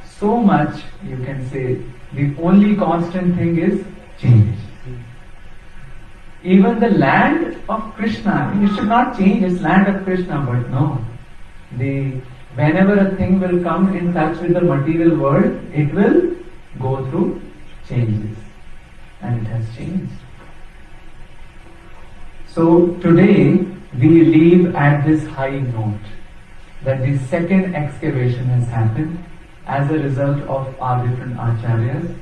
[SPEAKER 1] so much, you can say, the only constant thing is change. Even the land of Krishna, it should not change, it's land of Krishna, but no. Whenever a thing will come in touch with the material world, it will go through changes. And it has changed. So today, we leave at this high note that the second excavation has happened as a result of our different acharyas.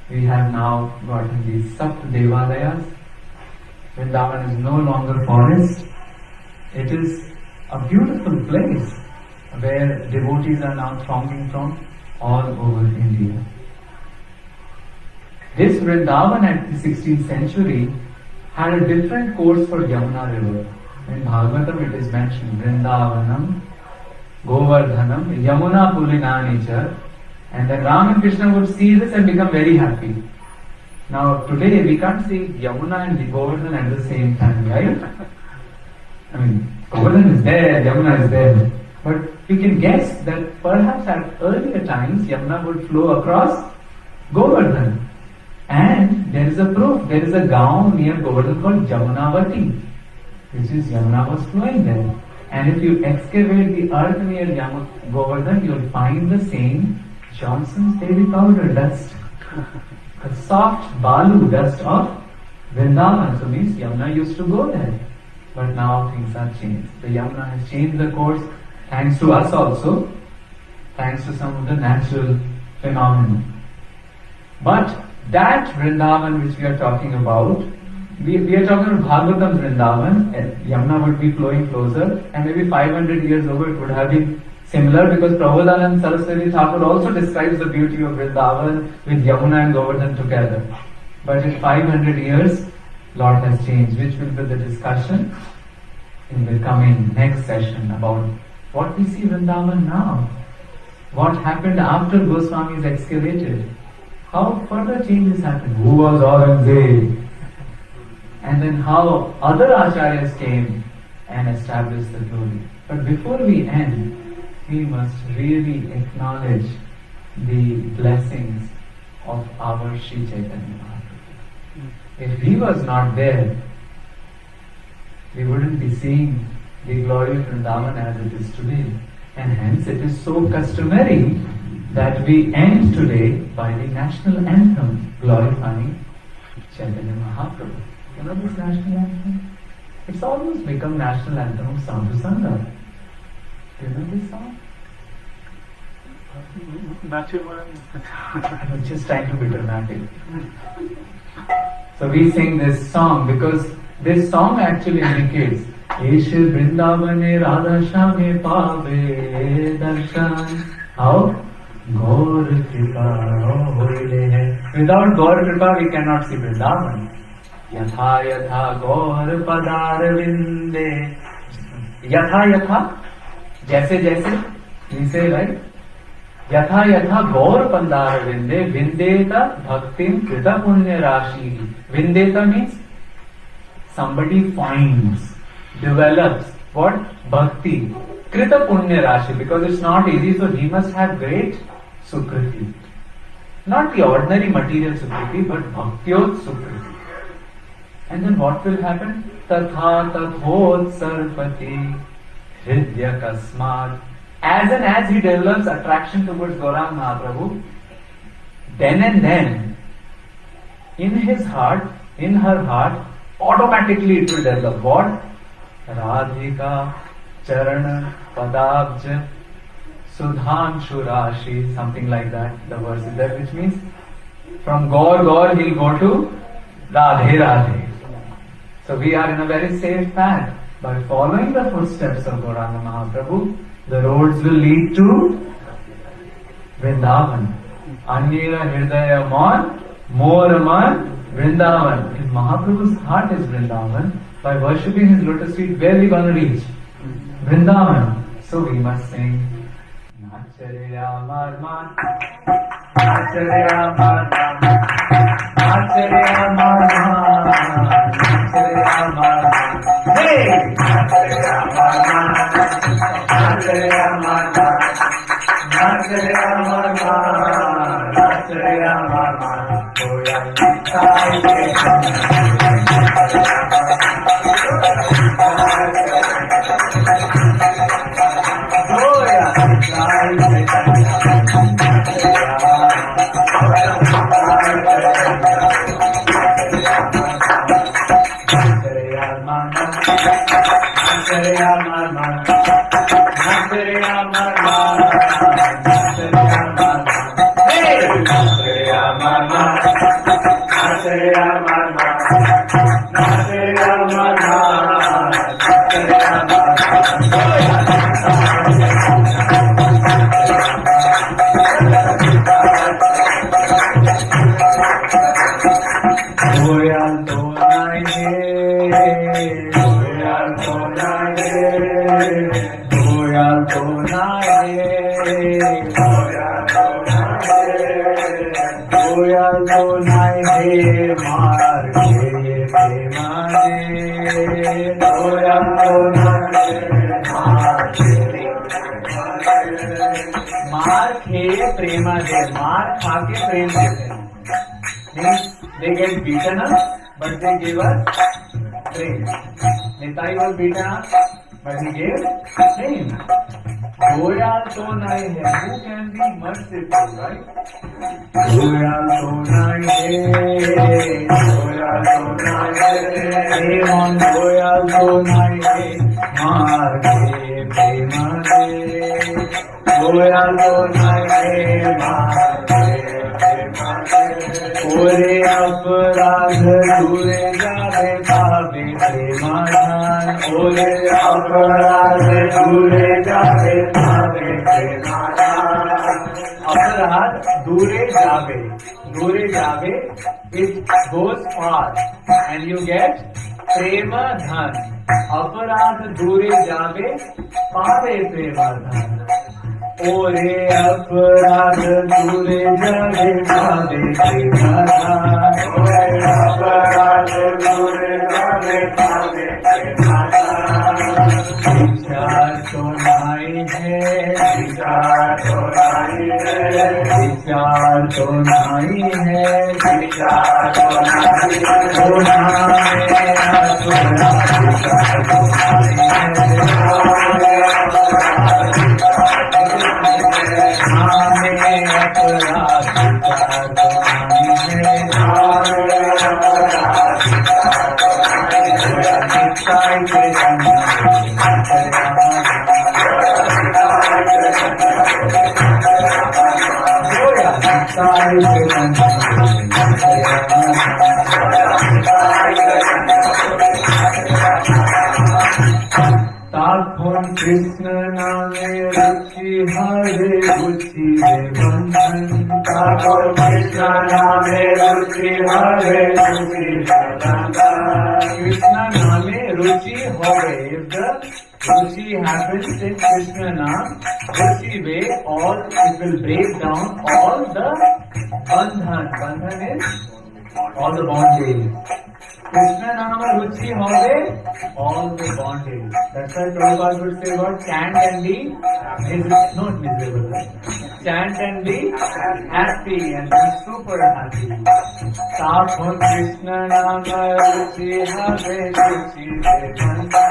[SPEAKER 1] We have now gotten these Sapta Devalayas. Vrindavan is no longer forest. It is a beautiful place where devotees are now thronging from all over India. This Vrindavan at the 16th century had a different course for Yamuna river. In Bhagavatam it is mentioned, Vrindavanam, Govardhanam, Yamuna Pulinani cha. And then Ram and Krishna would see this and become very happy. Now today we can't see Yamuna and Govardhan at the same time, right? I mean, Govardhan is there, Yamuna is there. But we can guess that perhaps at earlier times Yamuna would flow across Govardhan. And there is a proof, there is a gaon near Govardhan called Jamunavati, which is Yamuna was flowing there. And if you excavate the earth near Govardhan, you will find the same Johnson's baby powder dust, the soft balu dust of Vrindavan. So means Yamuna used to go there. But now things are changed. The Yamuna has changed the course, thanks to us also, thanks to some of the natural phenomena. But that Vrindavan which we are talking about, we are talking about Bhagavatam Vrindavan, and Yamuna would be flowing closer, and maybe 500 years over it would have been Similar, because Prabodhanand Saraswati Thakur also describes the beauty of Vrindavan with Yamuna and Govardhan together. But in 500 years, lot has changed, which will be the discussion in the coming next session about what we see Vrindavan now, what happened after Goswami is excavated, how further changes happened, who was Aurangzeb, and then how other acharyas came and established the glory. But before we end, we must really acknowledge the blessings of our Sri Chaitanya Mahaprabhu. If he was not there, we wouldn't be seeing the glory of Vrindavan as it is today. And hence it is so customary that we end today by the national anthem glorifying Chaitanya Mahaprabhu. You know this national anthem? It's almost become national anthem of Sadhu Sangha. Do you know this song? I'm just trying to be dramatic. So we sing this song because this song actually indicates Ish Vrindavane Radha Shame Pave Darshan. How? Gaur Kripa Hoile Hai. Without Gaur Kripa we cannot see Vrindavan. Yatha Yatha Gaur Padar Vinde. Yatha Yatha. Jaise Jaise. We say, right? Yatha Yatha Gaur Pandar Vinde. Vindeta Bhaktim Krita Punya Rashi. Vindeta means somebody finds, develops what? Bhakti. Krita Punya Rashi, because it's not easy, so he must have great Sukriti. Not the ordinary material Sukriti, but Bhaktyot Sukriti. And then what will happen? Tatha Tathot Sarpati Hridya Kasmat. As and as he develops attraction towards Gauranga Mahaprabhu, then and then, in his heart, in her heart, automatically it will develop what? Radhika Charana Padabja Sudhanshu Rashi, something like that. The verse is there, which means from Gaur Gaur he'll go to Radhe Radhe. So we are in a very safe path. By following the footsteps of Gauranga Mahaprabhu, the roads will lead to Vrindavan. Anyera Hridaya Mon, More Man, Vrindavan. If Mahaprabhu's heart is Vrindavan, by worshipping his lotus feet, where are we going to reach? Vrindavan. So we must sing Nacharya Marman, Nacharya Marman, Nacharya Marman, Nacharya Marman. Hey! Nacharya Marman, Nacharya Marman, Nacharya Marman, Nacharya Marman. Goya Nitai They get beaten up, but they give us praise. Nitai was beaten up, but he gave name. Goya so nai hai. Who can be merciful, right? Goya so nai hai. Goya so nai hai. Mon goya so nai hai. Maar ke prema de. Goya so nai hai. Maar ke prema de. Ore अपराध दूरे जावे पावे प्रेमा ध्यान. Ore अपराध दूरे जावे पावे Aparad dure jave. Dure jave, it goes far and you get prema dhan. Aparad dure jave, pave prema dhan. Ore aparad dure jave, pave prema dhan. Ore aparad dure jave, pave prema dhan. विचार तो नहीं है, विचार तो नहीं है, विचार तो नहीं है, विचार तो नहीं है, ताखोन कृष्ण नामे रुचि हरे रुचि बंधन ताखोन कृष्ण नामे रुचि हरे रुचि बंधन कृष्ण नामे रुचि हरे Ruchi happens in Krishna Nam, Ruchi way, all it will break down all the bandhan. Bandhan is all the bondage. Krishna Nama Ruchi Have, all the bondage. That's why Prabhupada would say about chant and be not miserable. Chant and be happy and be super happy. Taphon Krishna Nama Ruchi Have, Ruchi Devanta.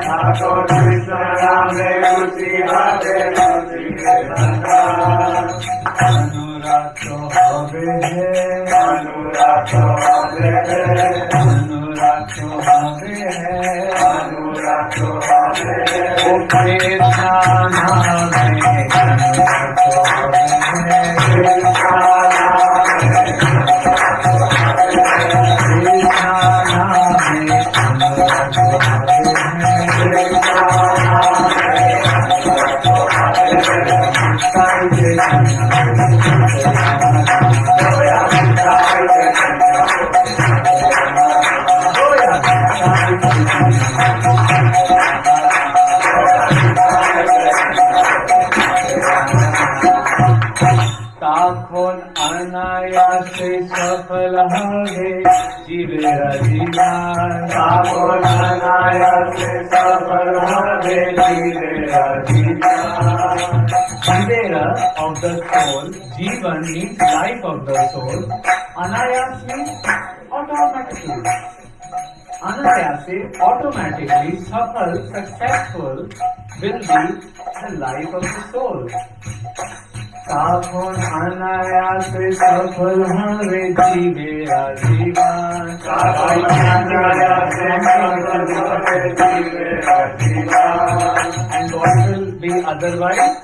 [SPEAKER 1] Taphon Krishna Nama Ruchi Have, Ruchi Devanta. Anurag to have hai, Anurag to have hai, Anurag to have hai, Anurag to have hai. O Krishna Nama Anurag to have hai, Krishna ताखोन अनायासे सफल हवे जीवेरा जीवन ताखोन अनायासे सफल हवे जीवेरा जीवन जीवेरा of the soul, जीवन means life of the soul, anayas means automatically. Anayase, automatically, safal, successful will be the life of the soul. ताखोन अनायासे सफल हवे जीवेरा जीवन ताखोन अनायासे सफल हवे जीवेरा जीवन. And what will be otherwise?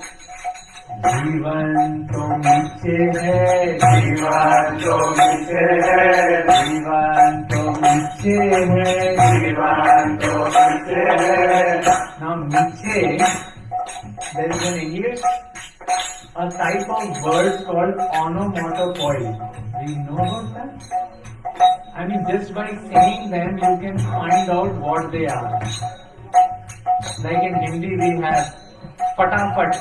[SPEAKER 1] जीवन तो नीचे है, जीवन तो नीचे है, जीवन तो नीचे है, जीवन तो नीचे है. Now नीचे, there is an English a type of words called onomatopoeia. Do you know about that? I mean, just by saying them, you can find out what they are. Like in Hindi, we have fatafat.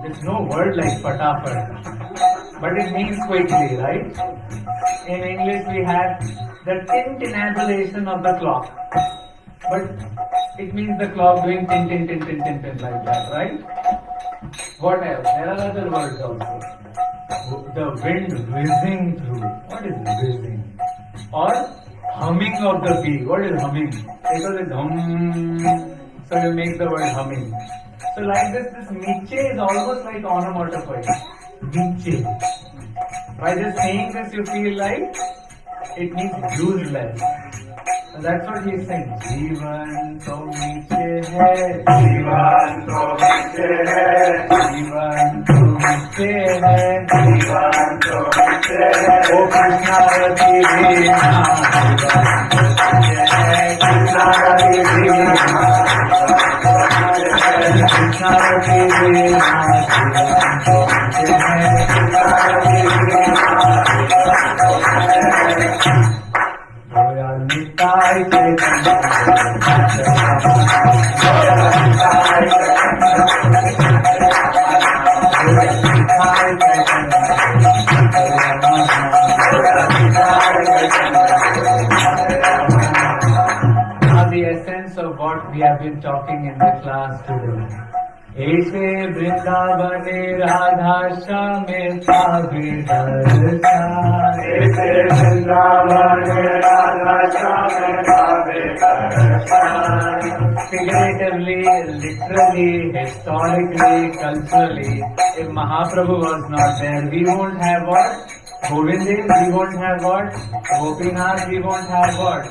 [SPEAKER 1] There's no word like fatafat, but it means quickly, right? In English, we have the tintinabulation of the clock, but it means the clock doing tin tin tin tin tin tin like that, right? What else? There are other words also. The wind whizzing through. What is whizzing? Or humming of the bee. What is humming? Because it's hum. So you make the word humming. So like this niche is almost like onomatopoeia. Niche. By just saying this, you feel like it means useless. So that's what he's saying. Jeevan to niche hai, Jeevan to niche hai, Jeevan to niche hai, Jeevan to niche hai. O Krishna Rati Veena, Jeevan to niche hai, Krishna Rati Veena, Krishna The essence of what we have been talking in the class today. ऐसे वृंदावने राधा श्यामे पावे दर्शन. ऐसे वृंदावने राधा श्यामे पावे दर्शन. Figuratively, literally, historically, culturally, if Mahaprabhu was not there, we won't have what? Govinda, we won't have what? Gopinath, we won't have what?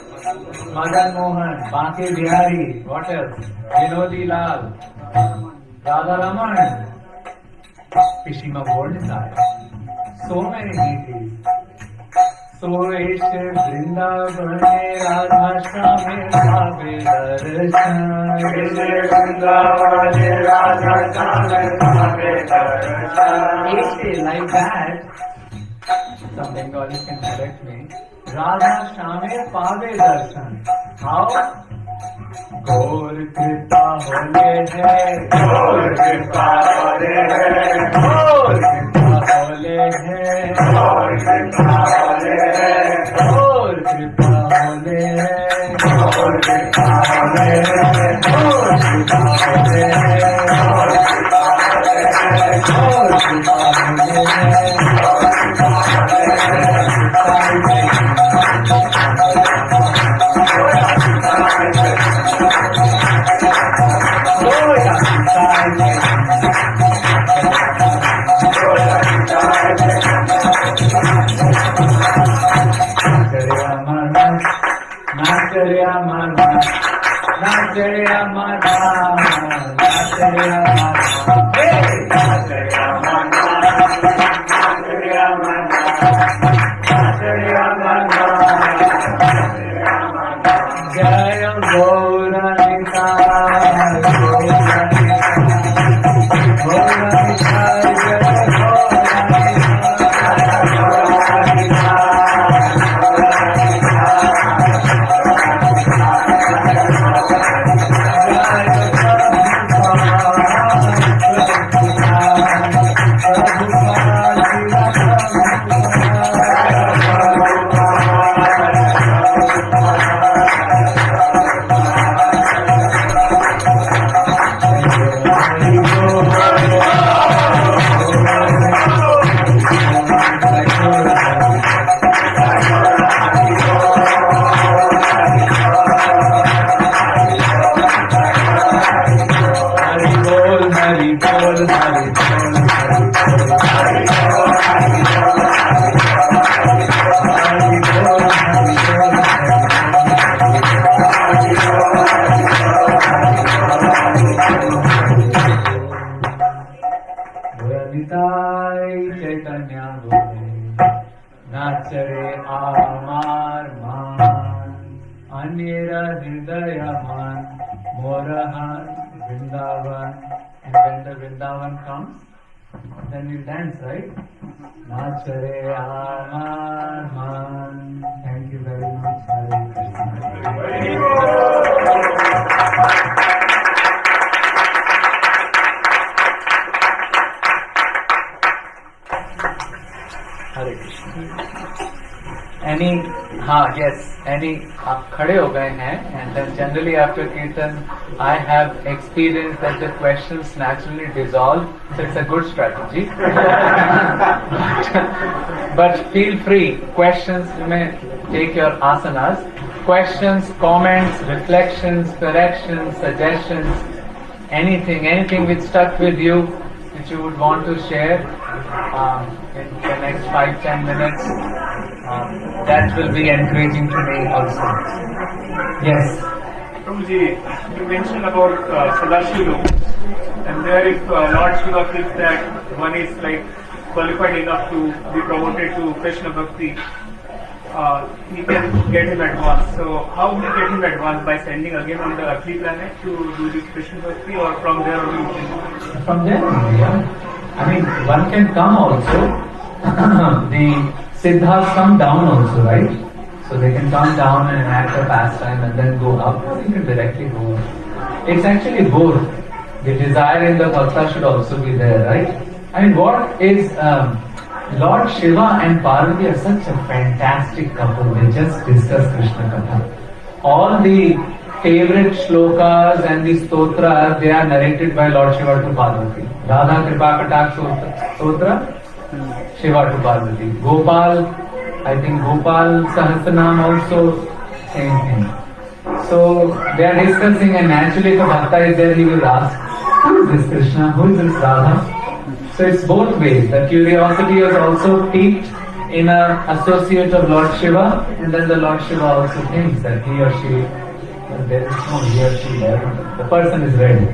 [SPEAKER 1] Madan Mohan, Bhakti Bihari, what else? Vinodi Lal, Radha Raman, Pishima Bordesai. So many deities. So Eshe Vrindavane Radha Shame Bhave Darshan. Eshe Vrindavane Radha Shame Bhave Darshan. Eshe, like that. Some Bengalis can correct me. Radha Shame Pave Darshan. How? Gaur Kripa Hole Hai. Gaur Kripa Hole Hai. Gaur Kripa Hole Hai. Gaur Kripa Hole Hai. Gaur Kripa Hole Hai. Gaur Kripa Hole Hai. Gaur Kripa Hole Hai. Gaur Kripa Hole Hai. Gaur Kripa Hole Hai. Then you dance, right? Nachare Amar Man. Thank you very much. Hare Krishna. Hare Krishna. Any, आप खड़े हो गए हैं, and then generally after Kirtan, I have experienced that the questions naturally dissolve, so it's a good strategy. but feel free, questions, you may take your asanas, questions, comments, reflections, corrections, suggestions, anything which stuck with you, which you would want to share in the next 5-10 minutes. That will be encouraging to me also. Yes.
[SPEAKER 2] Prabhuji, you mentioned about Sadashiva, and there if Lord Shiva thinks that one is like qualified enough to be promoted to Krishna Bhakti, he can get him advanced. So how will he get him advanced? By sending again on the earthly planet to do this Krishna Bhakti, or from there only?
[SPEAKER 1] From there only, yeah. I mean, one can come also. The Siddhas come down also, right? So they can come down and enact a pastime and then go up, or you can directly go up. It's actually both. The desire in the bhakta should also be there, right? I mean, what is Lord Shiva and Parvati are such a fantastic couple. They just discuss Krishna Katha. All the favorite shlokas and the stotras, they are narrated by Lord Shiva to Parvati. Radha Kripa Kataksh Stotra, Shiva to Parvati. Gopal, I think Gopal Sahasranam also, same thing. So they are discussing, and naturally if a bhakta is there, he will ask, who is this Krishna? Who is this Radha? So it's both ways. The curiosity is also piqued in an associate of Lord Shiva, and then the Lord Shiva also thinks that he or she, there is no he or she there. The person is ready.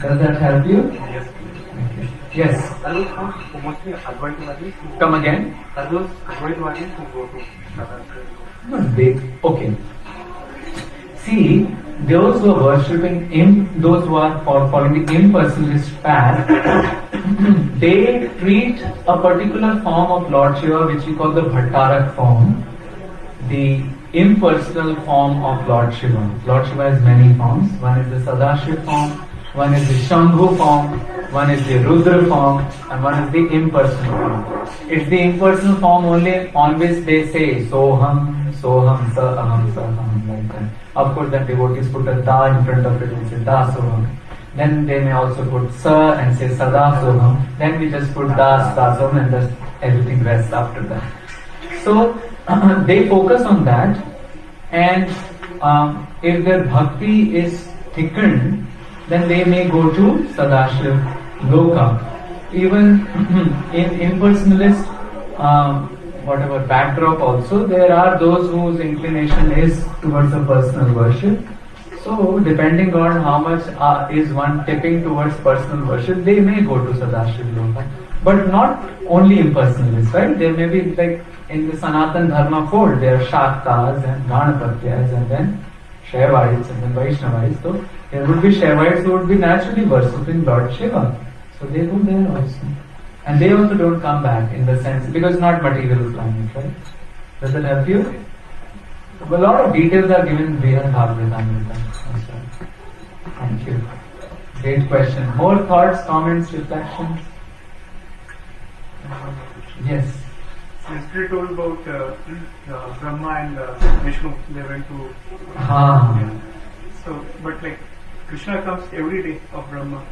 [SPEAKER 1] Does that help you?
[SPEAKER 2] Yes.
[SPEAKER 1] Okay. Yes.
[SPEAKER 2] Are those mostly Advaitavadis?
[SPEAKER 1] Come again?
[SPEAKER 2] Are those Advaitavadis who go to
[SPEAKER 1] No, they, okay. See, those who are worshipping those who are following the impersonalist path, they treat a particular form of Lord Shiva, which we call the Bhattarak form, the impersonal form of Lord Shiva. Lord Shiva has many forms. One is the Sadashiv form, one is the Shambhu form, one is the Rudra form, and one is the impersonal form. It's the impersonal form only on which they say Soham, Soham, Sa Aham, Sa Aham, like that. Of course, then devotees put a Da in front of it and say Da Soham. Then they may also put Sa and say Sada Soham. Then we just put Das, Da Soham, and just everything rests after that. So they focus on that, and if their bhakti is thickened, then they may go to Sadashiv Loka. Even in impersonalist whatever backdrop also, there are those whose inclination is towards a personal worship. So depending on how much is one tipping towards personal worship, they may go to Sadashiv Loka. But not only impersonalists, right? There may be like in the Sanatan Dharma fold, there are Shaktas and Ganapatyas and then Shaivites and then Vaishnavas. So there would be Shaivites who would be naturally worshipping Lord Shiva. So they go there also. And they also don't come back in the sense, because it's not material planet, right? Does that help you? A lot of details are given in Vedas Bhagavatamrita. Thank you. Great question. More thoughts, comments, reflections? Yes.
[SPEAKER 2] Yesterday told about Brahma and Vishnu. They went to. So, but like Krishna comes every day of Brahma.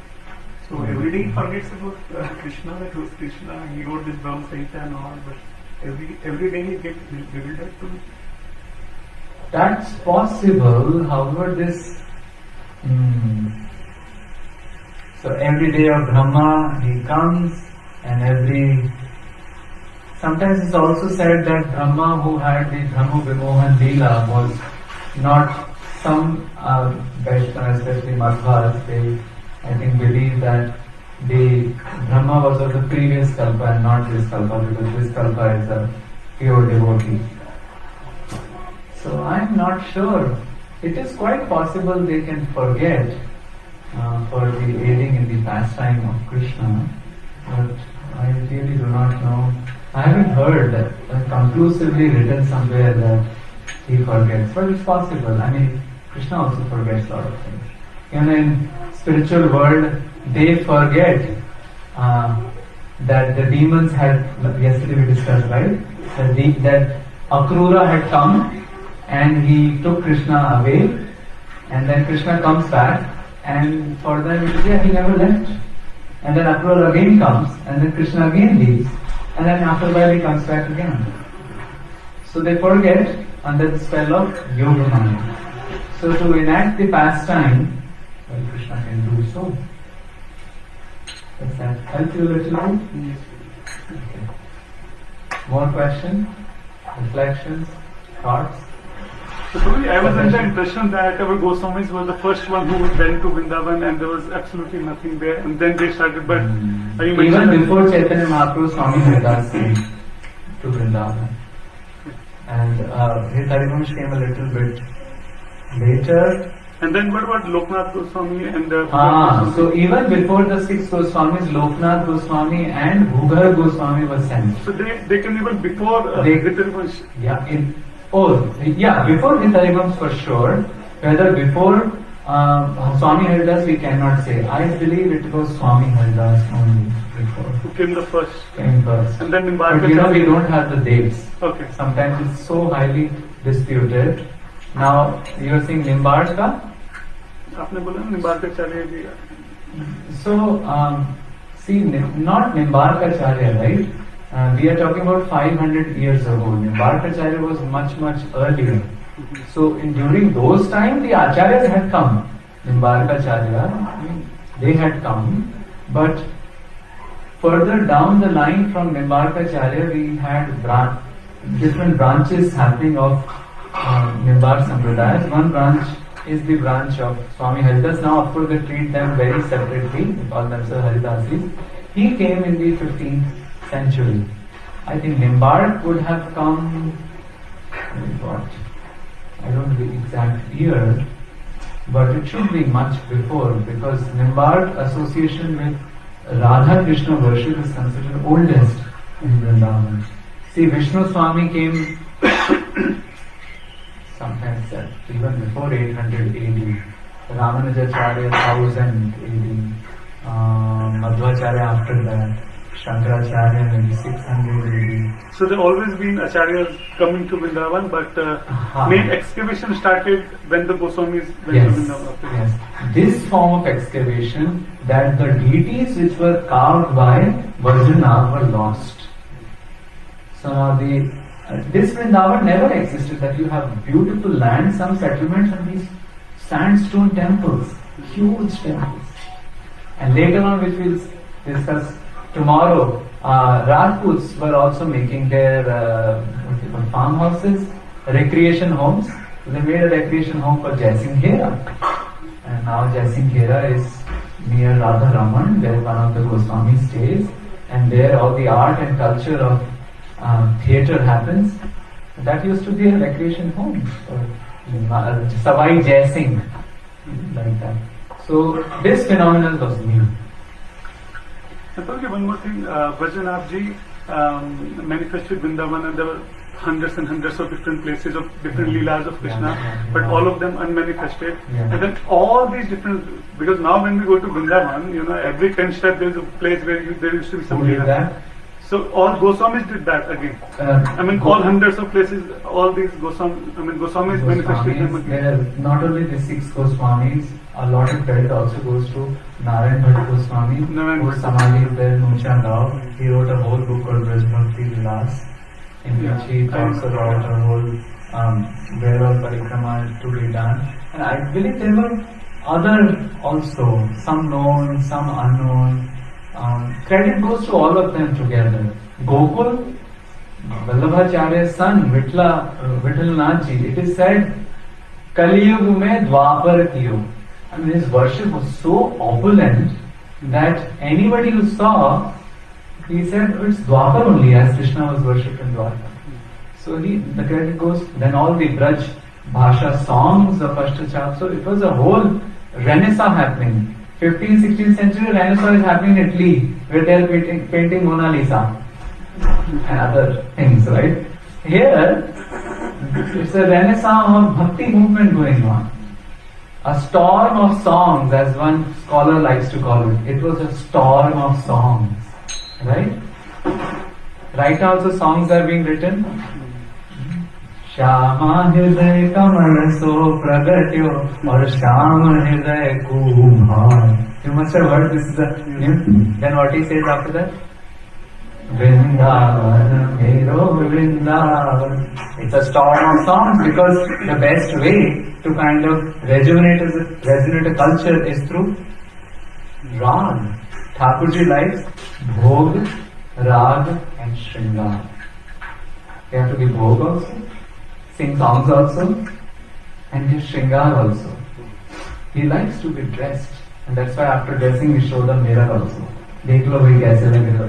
[SPEAKER 2] So every day he forgets about Krishna, that was Krishna. He wrote this Brahma Samhita and all, but every day he gets bewildered too.
[SPEAKER 1] That's possible. However, this. So every day of Brahma he comes, and sometimes it's also said that Brahma who had the Brahma Vimohan Leela was not some Vaishnava, especially Madhvas, they I think believe that the Brahma was of the previous Kalpa and not this Kalpa, because this Kalpa is a pure devotee. So I'm not sure. It is quite possible they can forget for the aiding in the pastime of Krishna, but I really do not know. I haven't heard that conclusively written somewhere that he forgets, but it's possible. I mean, Krishna also forgets a lot of things. Even in spiritual world, they forget that the demons had, yesterday we discussed, right? That Akrura had come and he took Krishna away, and then Krishna comes back, and for them it is, he never left. And then Akrura again comes, and then Krishna again leaves, and then after a while he comes back again. So they forget under the spell of Yoga Maya. So to enact the pastime, well, Krishna can do so. Does that help you a little bit?
[SPEAKER 2] Yes.
[SPEAKER 1] Okay. More questions, reflections, thoughts?
[SPEAKER 2] So probably I was under the impression that our Goswamis were the first one who went to Vrindavan and there was absolutely nothing there, and then they started. But
[SPEAKER 1] even before Chaitanya Mahaprabhu, Swami Dasi to Vrindavan. And his Harivamsa came a little bit later.
[SPEAKER 2] And then what about Loknath Goswami and the...
[SPEAKER 1] So even before the 6 Goswamis, Loknath Goswami and Bhugar Goswami were sent.
[SPEAKER 2] So they came even before Harivamsa?
[SPEAKER 1] Yeah, before Harivamsa for sure. Whether before Swami Haridas we cannot say. I believe it was Swami Haridas only before.
[SPEAKER 2] Who came the first?
[SPEAKER 1] Came first.
[SPEAKER 2] And then
[SPEAKER 1] But we don't have the dates.
[SPEAKER 2] Okay.
[SPEAKER 1] Sometimes it's so highly disputed. Now you are saying Nimbarka?
[SPEAKER 2] आपने बोला निम्बार्काचार्य जी.
[SPEAKER 1] So see, not Nimbarkacharya, right? We are talking about 500 years ago. Nimbarkacharya was much earlier. So during those times the acharyas had come. Nimbarkacharya, they had come, but further down the line from Nimbarkacharya we had different branches happening of Nimbar Sampradayas. One branch is the branch of Swami Haridas. Now of course they treat them very separately, they call themselves Haridasis. He came in the 15th century. I think Nimbar would have come, I don't know the exact year, but it should be much before, because Nimbar association with Radha Krishna worship is considered oldest in Vrindavan. See, Vishnu Swami came sometimes even before 800 AD, Ramanujacharya 1000 AD, Madhvacharya after that, Shankaracharya maybe 600 AD.
[SPEAKER 2] So there always been acharyas coming to Vrindavan, but main excavation started when the Goswamis went to Vrindavan.
[SPEAKER 1] Yes. This form of excavation, that the deities which were carved by Vajranath were lost. So now this Vrindavan never existed, that you have beautiful land, some settlements and these sandstone temples, huge temples. And later on, which we'll discuss tomorrow, Rajputs were also making their farmhouses, recreation homes. So they made a recreation home for Jaisinghera. And now Jaisinghera is near Radha Raman, where one of the Goswamis stays. And there all the art and culture of theatre happens. That used to be a recreation home for Savai Jai Singh, like that. So this phenomenon was new.
[SPEAKER 2] And probably one more thing, Vajranath ji manifested Vrindavan, and there were hundreds and hundreds of different places of different leelas of Krishna, but all of them unmanifested. And then all these different, because now when we go to Vrindavan, every 10 steps there is a place where there used to be some leela. So all Goswamis did that again. All hundreds of places, all these Goswamis manifested them again.
[SPEAKER 1] Not only the 6 Goswamis, a lot of credit also goes to Narayan Bhatt Goswami, whose Samadhi is there in Uncha Gaon. He wrote a whole book called Bhakti Vilas, in which he talks about a whole where all parikrama is to be done. And I believe there were other also, some known, some unknown. Credit goes to all of them together. Gokul, Vallabhacharya's son, Vithalnath ji, it is said, Kaliyug mein Dwapar kiyo. His worship was so opulent that anybody who saw, he said, it's Dwapar only, as Krishna was worshipped in Dwapar. So the credit goes, then all the Braj Bhasha songs of Ashtachap. So it was a whole renaissance happening. 15th, 16th century Renaissance is happening in Italy, where they are painting Mona Lisa and other things, right? Here, it's a Renaissance of Bhakti movement going on. A storm of songs, as one scholar likes to call it. It was a storm of songs, right? Right now also songs are being written. Shama Hriday Kamal So Pragatyo or Shama Hriday Kumhar. You must have heard this is a hymn. Then what he says after that? Vrindavan, Mero Vrindavan. It's a storm of songs, because the best way to kind of rejuvenate a culture is through Rag. Thakurji likes Bhog, Rag and Shringar. They have to be Bhog also, sing songs also, and his Shringar also. He likes to be dressed, and that's why after dressing we show the mirror also. Dekh lo bhai kaise lage ho.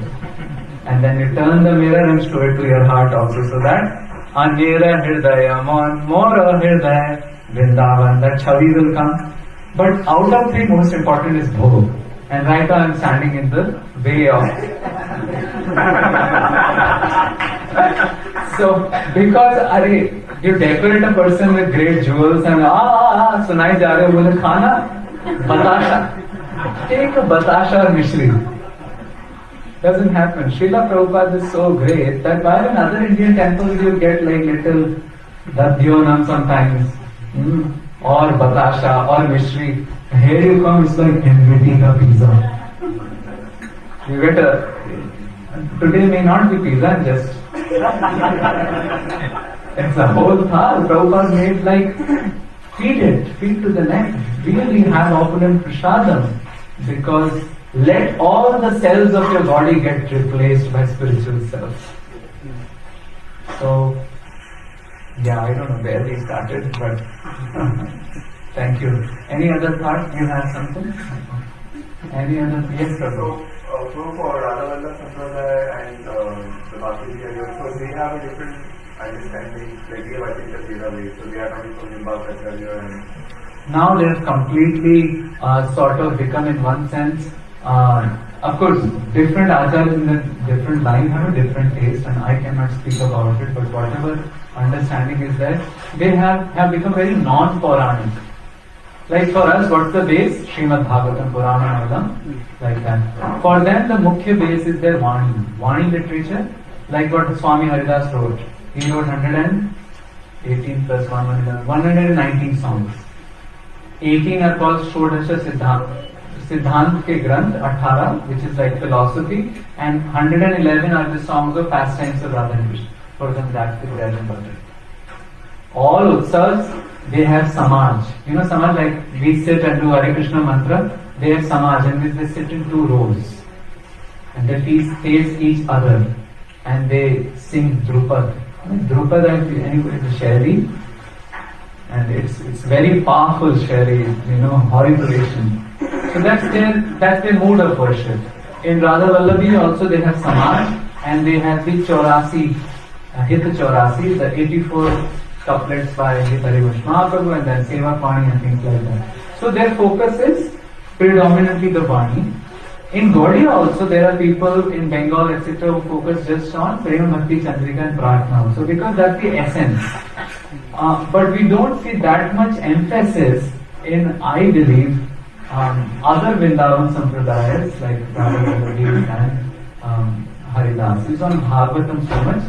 [SPEAKER 1] And then you turn the mirror and show it to your heart also, so that Anira Hridaya Mora Hridaya Vrindavan, that Chavi will come. But out of three, most important is Bhog. And right now I am standing in the way of. So, because you decorate a person with great jewels and sunai ja rahe ho, bole khana, batasha. Take a batasha or mishri. Doesn't happen. Srila Prabhupada is so great that while in other Indian temples you get like little dadyonam sometimes, or batasha or mishri. Here you come, it's like inventing a pizza. You get today may not be pizza, just it's a whole thal. Prabhupada made like, feed to the neck. Really have opulent prasadam, because let all the cells of your body get replaced by spiritual cells. So, yeah, I don't know where we started, but thank you. Any other thought? You have something? Any other? Yes, Prabhu.
[SPEAKER 3] So for Radha Sampradaya and the Bhakti, so they have a different understanding, like Lilavati and Devi. So they are coming from Himanshu and
[SPEAKER 1] now they have completely sort of become, in one sense, of course, different acharyas in a different line have a different taste, and I cannot speak about it, but whatever understanding is there, they have become very non-Puranic. Like for us, what's the base? Srimad Bhagavatam, Purana, Madam, like that. For them, the mukhya base is their Vani literature, like what Swami Haridas wrote. He wrote 118 plus 119 songs. 18 are called Shodasha Siddhanta. Siddhant ke Granth, 18, which is like philosophy, and 111 are the songs of pastimes of Radha and Krishna. For them, that's the bread and butter. All utsavs, they have samaj. You know samaj, like we sit and do Hare Krishna mantra, they have samaj, and they sit in two rows. And they face each other, and they sing Drupad. Drupad, anyway, the Shairi, and it's very powerful Shairi, horripilation. So that's their mode of worship. In Radha Vallabhi also they have Samaj, and they have the 84, Hit 84, the 84 couplets by Harivamsa Mahaprabhu, and then Seva Pani and things like that. So their focus is predominantly the Vani. In Gaudiya also there are people in Bengal, etc., who focus just on Prema Bhakti Chandrika and Pratna also, because that's the essence. But we don't see that much emphasis in, I believe, other Vrindavan Sampradayas like Vraja-manifest and Haridas. It's on Bhagavatam so much.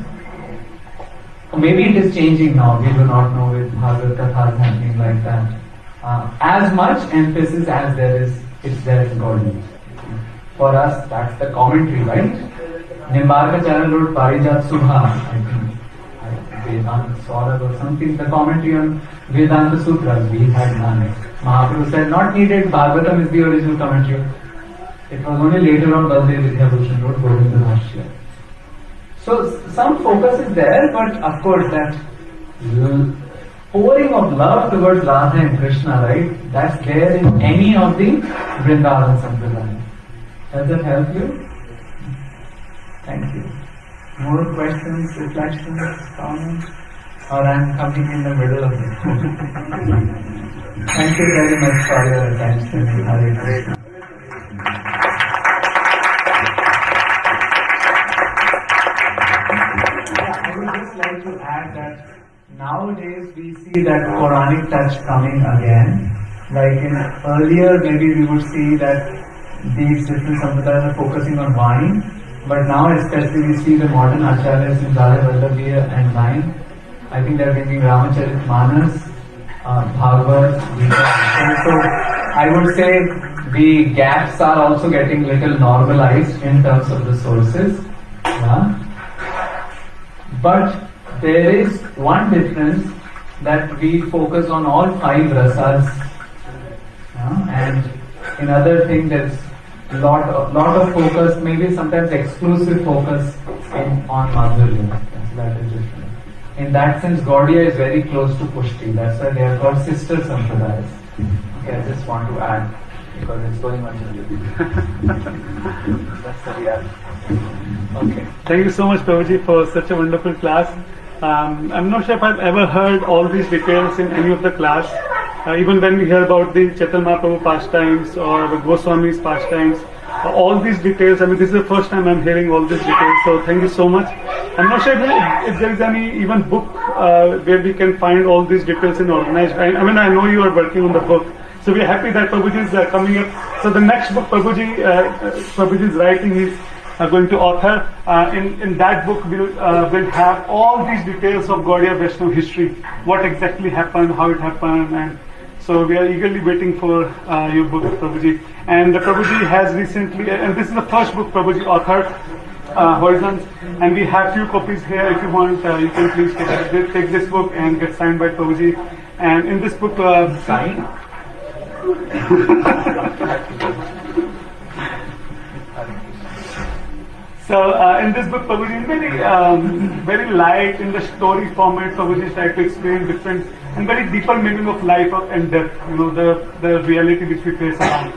[SPEAKER 1] Or maybe it is changing now, we do not know with Bhagavad Kathas happening like that. As much emphasis as there is, it's there in Gaudiya. For us, that's the commentary, right? Nimbarkacharya wrote Parijat Subha, I think. Vedanta Swarad or something, the commentary on Vedanta Sutras, we had none. Mahaprabhu said, not needed, Bhagavatam is the original commentary. It was only later on Baldev Vidyabhushan wrote Govinda Bhashya. So some focus is there, but of course that pouring of love towards Radha and Krishna, right? That's there in any of the Vrindavan Sampradaya. Does that help you? Thank you. More questions, reflections, comments? Or I'm coming in the middle of it. Thank you very much for your attention. Hare Krishna. I would just like to add that nowadays we see that Quranic touch coming again. Like in earlier, maybe we would see that these different sampradayas are focusing on Vani. But now especially we see the modern acharyas in Radha Vallabhi and Nine. I think they are bringing Ramacharitmanas, Bhagavad, Gita. So I would say the gaps are also getting little normalized in terms of the sources. Yeah. But there is one difference, that we focus on all five rasas. Yeah. And in other things there is lot of focus, maybe sometimes exclusive focus on Madhurya. That is different. In that sense, Gaudiya is very close to Pushti. That's why they are called sister sampradayas. Okay, I just want to add, because it's going on to you. That's the reality. Okay.
[SPEAKER 2] Thank you so much, Prabhuji, for such a wonderful class. I'm not sure if I've ever heard all these details in any of the class. Even when we hear about the Chaitanya Mahaprabhu pastimes or the Goswami's pastimes, all these details, I mean, this is the first time I'm hearing all these details, so thank you so much. I'm not sure if there is any even book where we can find all these details in organized. I mean, I know you are working on the book, so we're happy that Prabhuji is coming up. So the next book Prabhuji is writing is going to author. In that book, we'll have all these details of Gaudiya Vaishnava history, what exactly happened, how it happened, and so we are eagerly waiting for your book, Prabhuji. And Prabhuji has recently, and this is the first book Prabhuji authored, Horizons, and we have few copies here. If you want, you can please take this book and get signed by Prabhuji. And in this book,
[SPEAKER 1] Sign?
[SPEAKER 2] So in this book, Prabhuji is very light in the story format. Prabhuji tries to explain different and very deeper meaning of life and death. You know, the reality which we face around.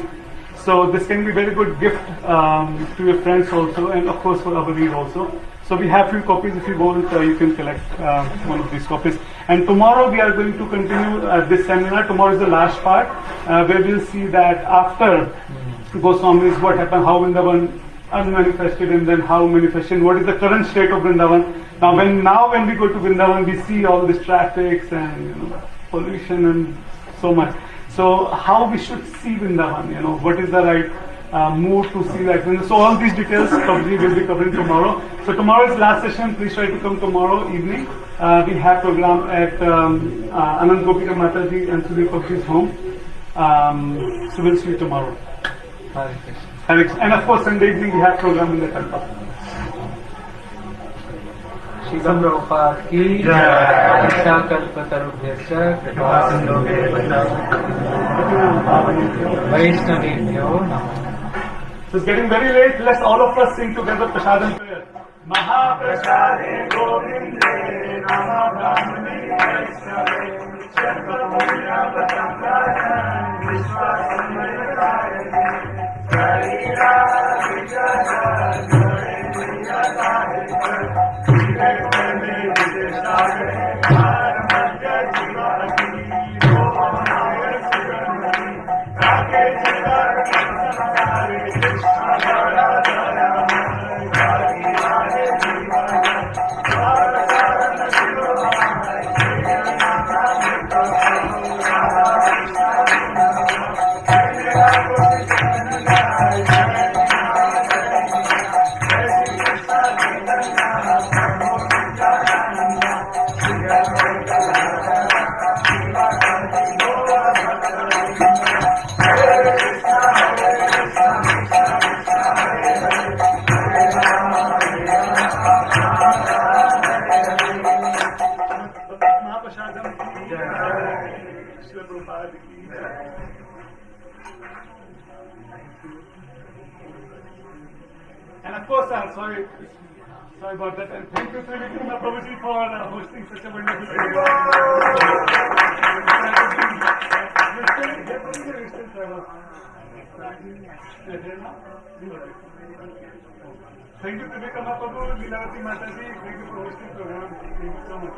[SPEAKER 2] So this can be very good gift to your friends also, and of course for our read also. So we have few copies. If you want, you can collect one of these copies. And tomorrow we are going to continue this seminar. Tomorrow is the last part where we'll see that after Goswami's what happened, how Vrindavan unmanifested and then how manifested, what is the current state of Vrindavan. Now when we go to Vrindavan, we see all this traffic and pollution and so much. So how we should see Vrindavan, what is the right mood to see that. So all these details probably will be covering tomorrow. So tomorrow is last session. Please try to come tomorrow evening. We have program at Anand Gopika Mataji and Sudhir Pakshi's home. So we'll see you tomorrow. And of course Sunday evening we have program in the temple.
[SPEAKER 1] Shri Prabhupada ki jai. Kalpatarubhyascha kripa sindhubhyo Vaishnavebhyo Namaः.
[SPEAKER 2] So it's getting very late. Let's all of us sing together Prasadam prayer. Mahaprasade Govinde Nama Brahmani Vaishnave Chakra Punya Vatamraya Vishwasamaya And of course, sorry about that. And thank you, Trivikrama Prabhuji, for hosting such a wonderful Thank you, Trivikrama Prabhu, Lilavati Mataji. Thank you for hosting the program. Thank you so much.